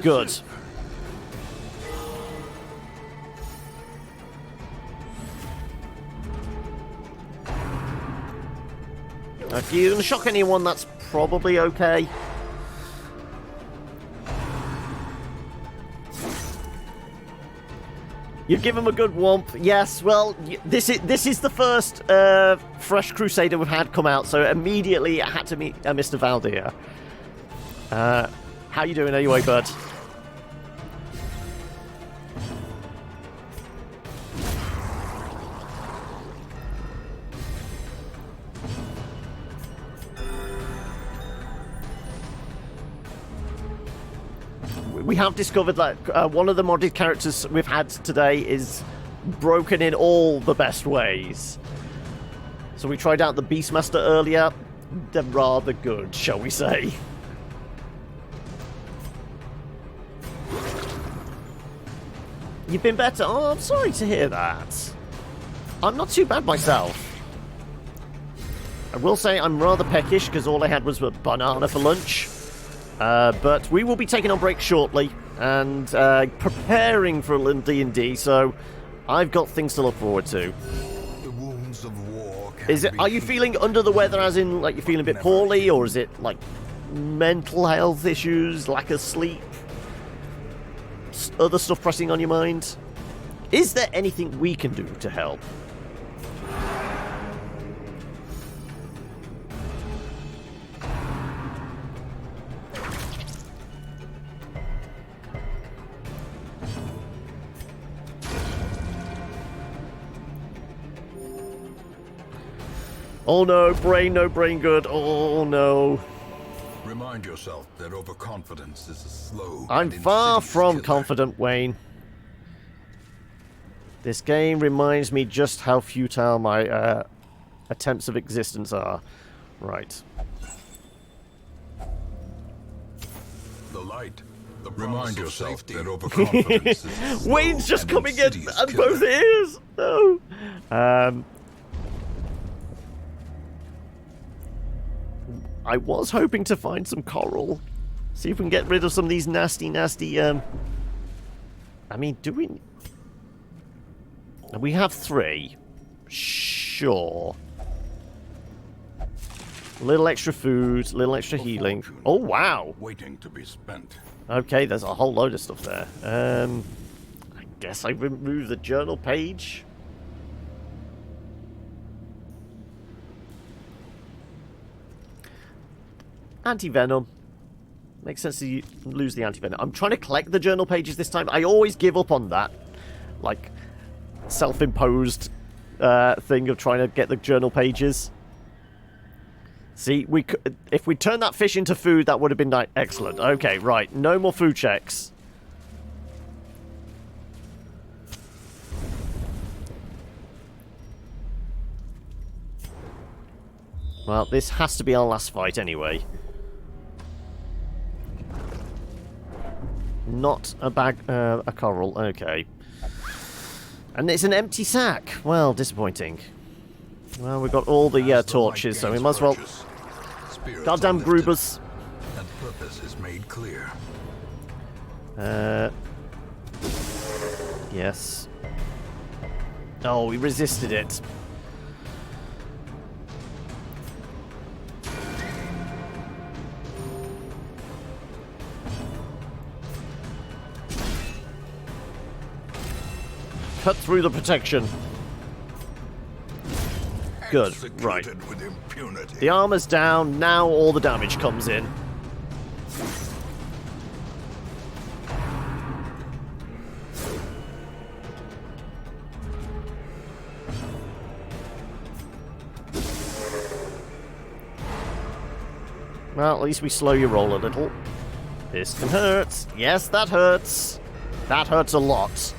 Good. If you didn't shock anyone, that's probably okay. You've given him a good whomp. Yes, well, this is the first fresh Crusader we've had come out, so immediately I had to meet Mr. Valdir. How you doing anyway, bud? We have discovered that one of the modded characters we've had today is broken in all the best ways. So we tried out the Beastmaster earlier. They're rather good, shall we say. You've been better? Oh, I'm sorry to hear that. I'm not too bad myself. I will say I'm rather peckish because all I had was a banana for lunch. But we will be taking on break shortly and preparing for a little D&D, so I've got things to look forward to. The wounds of war Are you feeling under the weather, as in, like, you're feeling a bit poorly, or is it, like, mental health issues, lack of sleep, other stuff pressing on your mind? Is there anything we can do to help? Oh no, no brain good. Oh no. Remind yourself that overconfidence is a slow. I'm far from confident, Wayne. This game reminds me just how futile my attempts of existence are. Right. The light. Remind yourself that overconfidence is Wayne's just coming in at both ears. No. I was hoping to find some coral. See if we can get rid of some of these nasty... I mean, do we... We have 3. Sure. A little extra food, a little extra healing. Oh, wow. Waiting to be spent. Okay, there's a whole load of stuff there. I guess I remove the journal page. Anti-venom. Makes sense to lose the anti-venom. I'm trying to collect the journal pages this time. I always give up on that. Like, self-imposed thing of trying to get the journal pages. See, if we turn that fish into food, that would have been excellent. Okay, right. No more food checks. Well, this has to be our last fight anyway. Not a bag, a coral. Okay. And it's an empty sack. Well, disappointing. Well, we've got all the torches, so we might as well... Goddamn Grubers. And purpose is made clear. Yes. Oh, we resisted it. Cut through the protection. Good, right. With impunity. The armor's down, now all the damage comes in. Well, at least we slow your roll a little. This can hurt. Yes, that hurts. That hurts a lot.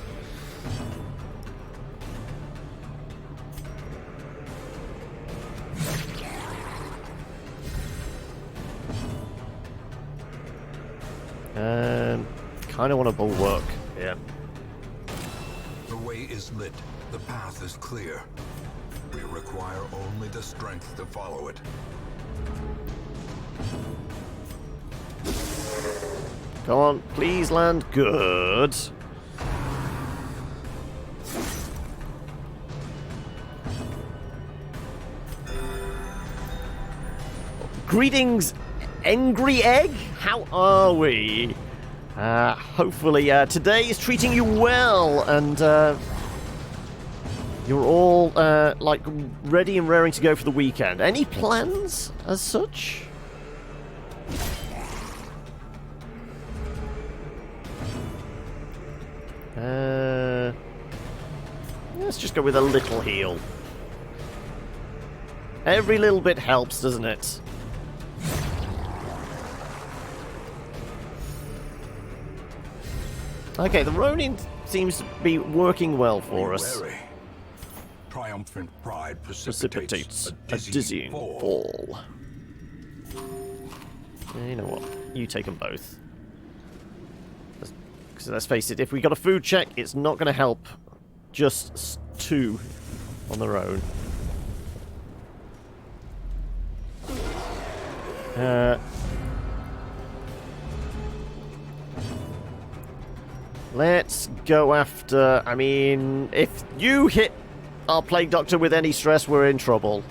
Kind of want a bulwark. Yeah. The way is lit. The path is clear. We require only the strength to follow it. Come on, please land. Good. Greetings, Angry Egg. How are we? Hopefully today is treating you well, and you're all like ready and raring to go for the weekend. Any plans as such? Let's just go with a little heal. Every little bit helps, doesn't it? Okay, the Ronin seems to be working well for us. Triumphant pride precipitates a dizzying fall. You know what? You take them both. Because let's face it, if we got a food check, it's not going to help just 2 on their own. Let's go after... I mean, if you hit our Plague Doctor with any stress, we're in trouble.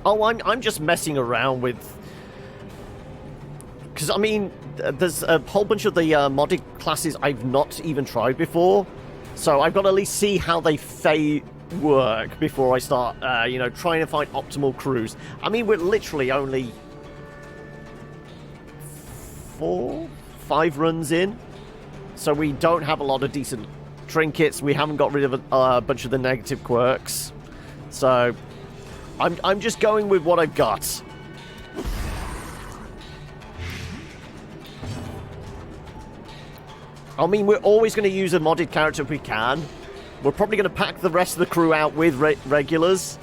Oh, I'm just messing around with... Because, I mean, there's a whole bunch of the modded classes I've not even tried before. So I've got to at least see how they work before I start, you know, trying to find optimal crews. I mean, we're literally only 5 runs in. So we don't have a lot of decent trinkets. We haven't got rid of a bunch of the negative quirks. So I'm just going with what I've got. I mean, we're always going to use a modded character if we can. We're probably going to pack the rest of the crew out with regulars.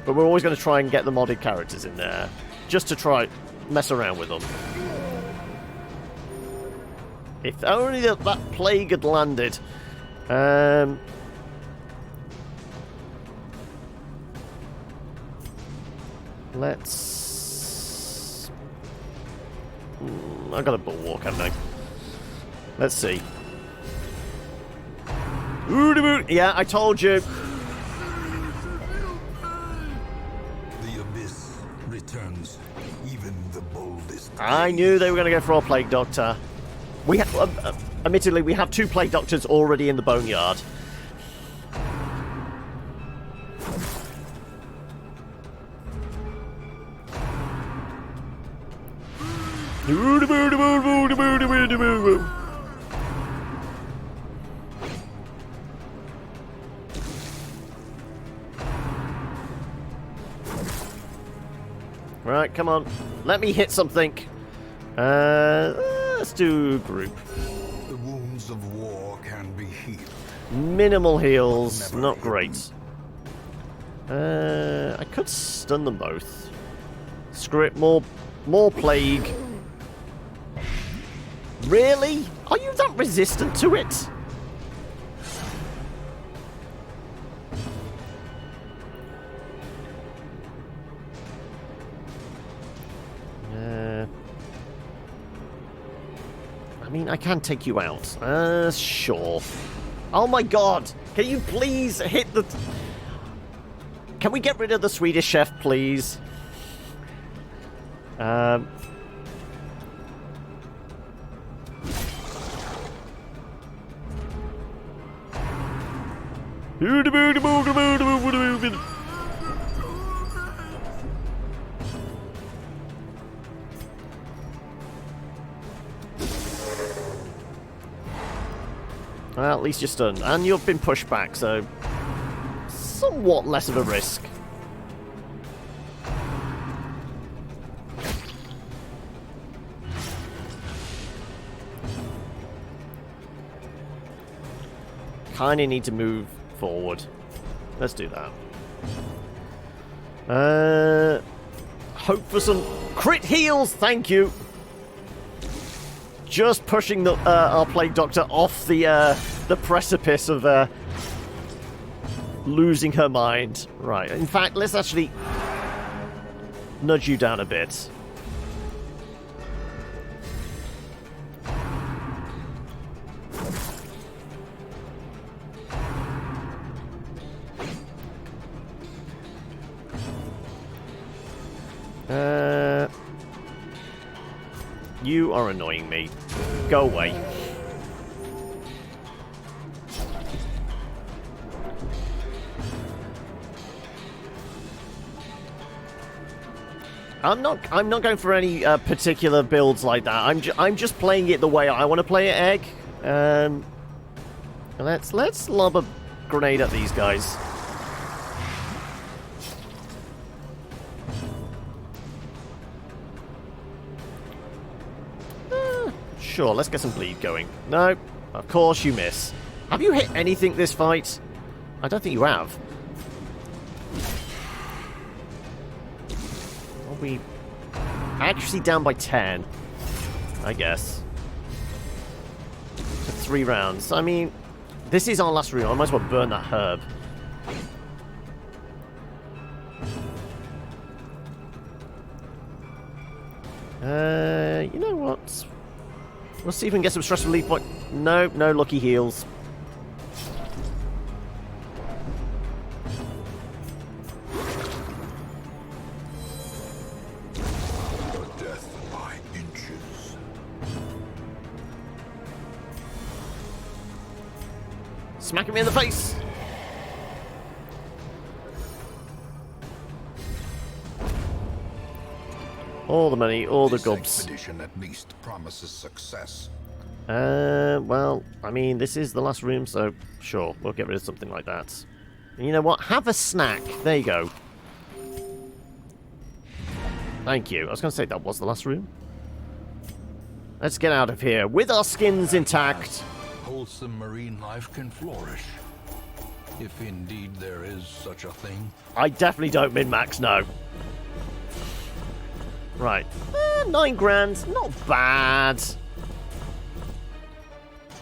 But we're always going to try and get the modded characters in there. Just to try mess around with them. If only that plague had landed. Let's... I got a bulwark, haven't I? Let's see. Yeah, I told you. The abyss returns even the boldest. I knew they were going to go for our Plague Doctor. We admittedly, we have 2 Plague Doctors already in the Boneyard. Right, come on. Let me hit something. Let's do group. The wounds of war can be healed. Minimal heals, not great. I could stun them both. Screw it, more plague. Really? Are you that resistant to it? I mean, I can take you out. Sure. Oh my god! Can you please hit the... Can we get rid of the Swedish chef, please? Well, at least you're stunned. And you've been pushed back, so... somewhat less of a risk. Kinda need to move forward. Let's do that. Hope for some crit heals, thank you! Just pushing the our Plague Doctor off the precipice of losing her mind. Right, in fact, let's actually nudge you down a bit. You are annoying me. Go away. I'm not going for any particular builds like that. I'm just playing it the way I want to play it, Egg. Let's lob a grenade at these guys. Sure, let's get some bleed going. No, of course you miss. Have you hit anything this fight? I don't think you have. Are we actually down by 10? I guess. For 3 rounds. I mean, this is our last room. I might as well burn that herb. You know what? We'll see if we can get some stress relief point. No, no lucky heals. Death by inches. Smack him in the face! All the money, all the This gobs. expedition at least promises success. Well, I mean, this is the last room, so sure, we'll get rid of something like that. And you know what? Have a snack. There you go. Thank you. I was going to say that was the last room. Let's get out of here with our skins intact. Wholesome marine life can flourish. If indeed there is such a thing. I definitely don't min-max, no. Right. 9 grand. Not bad.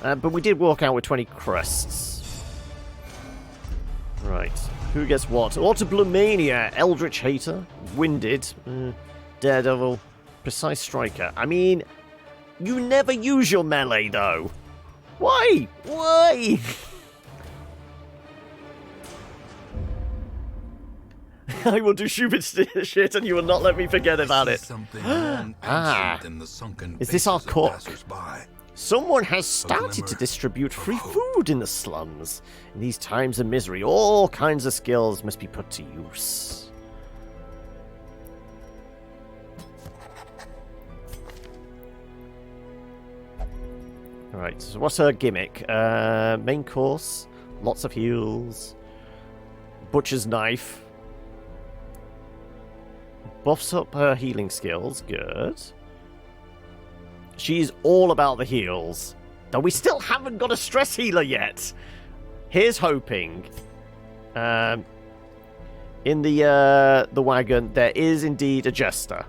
But we did walk out with 20 crests. Right. Who gets what? Autoblumania, Eldritch Hater, Winded, Daredevil, Precise Striker. I mean, you never use your melee, though. Why? Why? I will do stupid shit and you will not let me forget about it. Is this our cook? Someone has started to distribute free food in the slums. In these times of misery, all kinds of skills must be put to use. Alright, so what's her gimmick? Main course, lots of heals, butcher's knife. Buffs up her healing skills, good. She's all about the heals. Though we still haven't got a stress healer yet. Here's hoping. In the wagon, there is indeed a jester.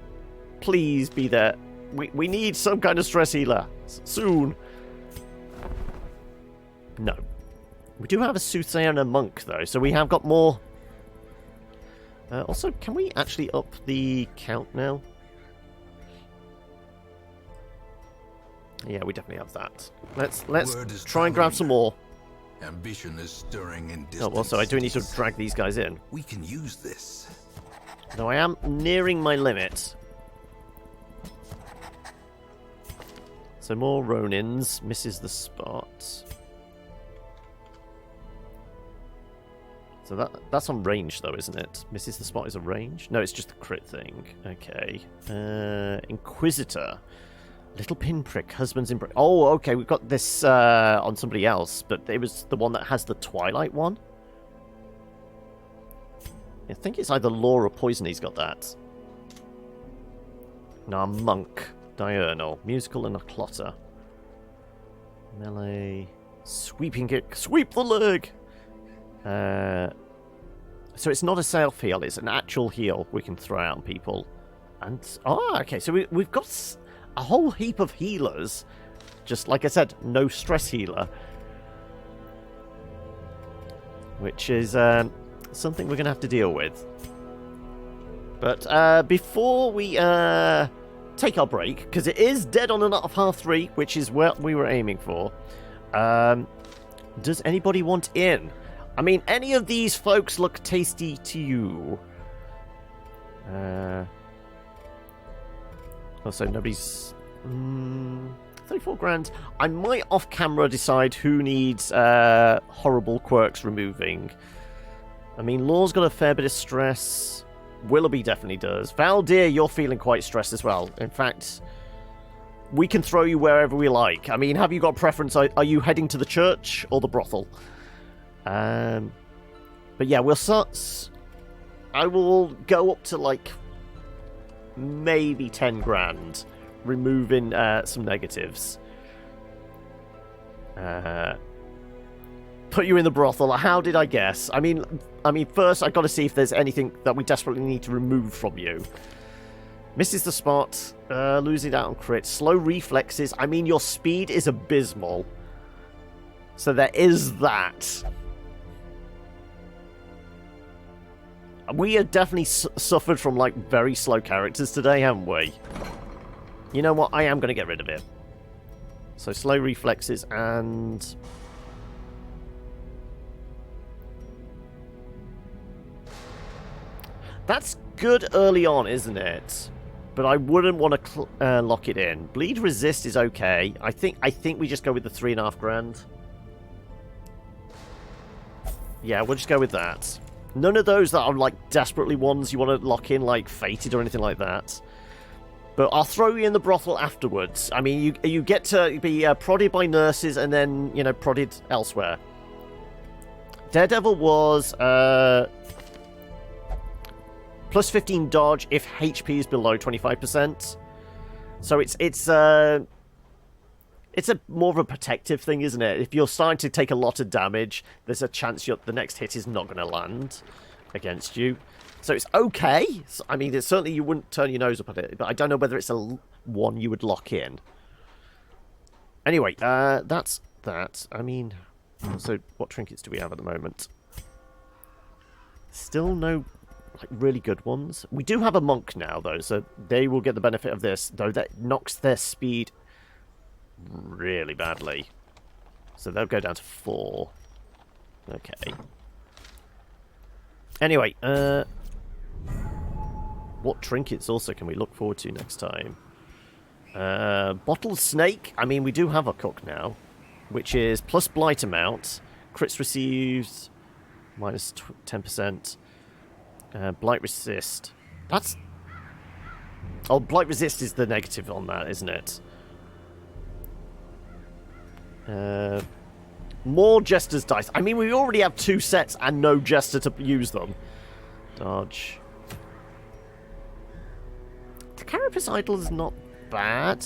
Please be there. We need some kind of stress healer. Soon. No. We do have a soothsayer and a monk, though, so we have got more. Also, can we actually up the count now? Yeah, we definitely have that. Let's try and grab some more. Ambition is stirring in distance. Oh, also, I do need to drag these guys in. We can use this. Though I am nearing my limit. So more Ronins. Misses the spot. So that's on range, though, isn't it? Misses the spot is a range? No, it's just the crit thing. Okay. Inquisitor. Little pinprick. Husband's embrace. Oh, okay. We've got this on somebody else, but it was the one that has the Twilight one. I think it's either Law or Poison he's got that. No, Monk. Diurnal. Musical and a Clotter. Melee. Sweeping kick. Sweep the leg! So it's not a self heal, it's an actual heal we can throw out on people. And okay, so we've got a whole heap of healers. Just like I said, no stress healer, which is something we're gonna have to deal with. But before we take our break, because it is dead on and off 3:30, which is what we were aiming for. Does anybody want in? I mean, any of these folks look tasty to you? Also, nobody's... 34 grand. I might off-camera decide who needs horrible quirks removing. I mean, Law's got a fair bit of stress. Willoughby definitely does. Valdir, you're feeling quite stressed as well. In fact, we can throw you wherever we like. I mean, have you got a preference? Are you heading to the church or the brothel? But yeah, we'll start. I will go up to like maybe 10 grand, removing some negatives. Put you in the brothel. How did I guess? I mean, first I got to see if there's anything that we desperately need to remove from you. Misses the spot. Losing out on crit. Slow reflexes. I mean, your speed is abysmal. So there is that. We have definitely suffered from, like, very slow characters today, haven't we? You know what? I am going to get rid of it. So slow reflexes and... That's good early on, isn't it? But I wouldn't want to lock it in. Bleed resist is okay. I think we just go with the 3.5 grand. Yeah, we'll just go with that. None of those that are like desperately ones you want to lock in, like fated or anything like that. But I'll throw you in the brothel afterwards. I mean, you get to be prodded by nurses and then, you know, prodded elsewhere. Daredevil was plus 15 dodge if HP is below 25%. So it's a more of a protective thing, isn't it? If you're starting to take a lot of damage, there's a chance the next hit is not going to land against you. So it's okay. I mean, it's certainly you wouldn't turn your nose up at it, but I don't know whether it's one you would lock in. Anyway, that's that. I mean, so what trinkets do we have at the moment? Still no like really good ones. We do have a monk now, though, so they will get the benefit of this, though that knocks their speed really badly. So they'll go down to 4. Okay. Anyway, what trinkets also can we look forward to next time? Bottled snake. I mean, we do have a cook now, which is plus blight amount. Crits received minus 10%. Blight resist. That's... Oh, blight resist is the negative on that, isn't it? More Jester's dice. I mean, we already have 2 sets and no Jester to use them. Dodge. The Carapace Idol is not bad.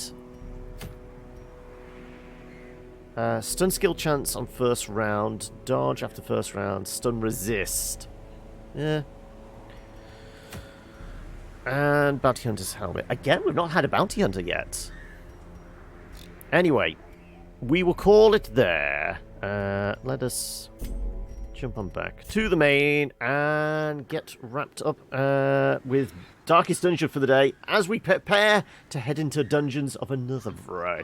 Stun skill chance on first round. Dodge after first round. Stun resist. Yeah. And Bounty Hunter's Helmet. Again, we've not had a Bounty Hunter yet. Anyway, we will call it there. Let us jump on back to the main and get wrapped up with Darkest Dungeon for the day as we prepare to head into dungeons of another variety.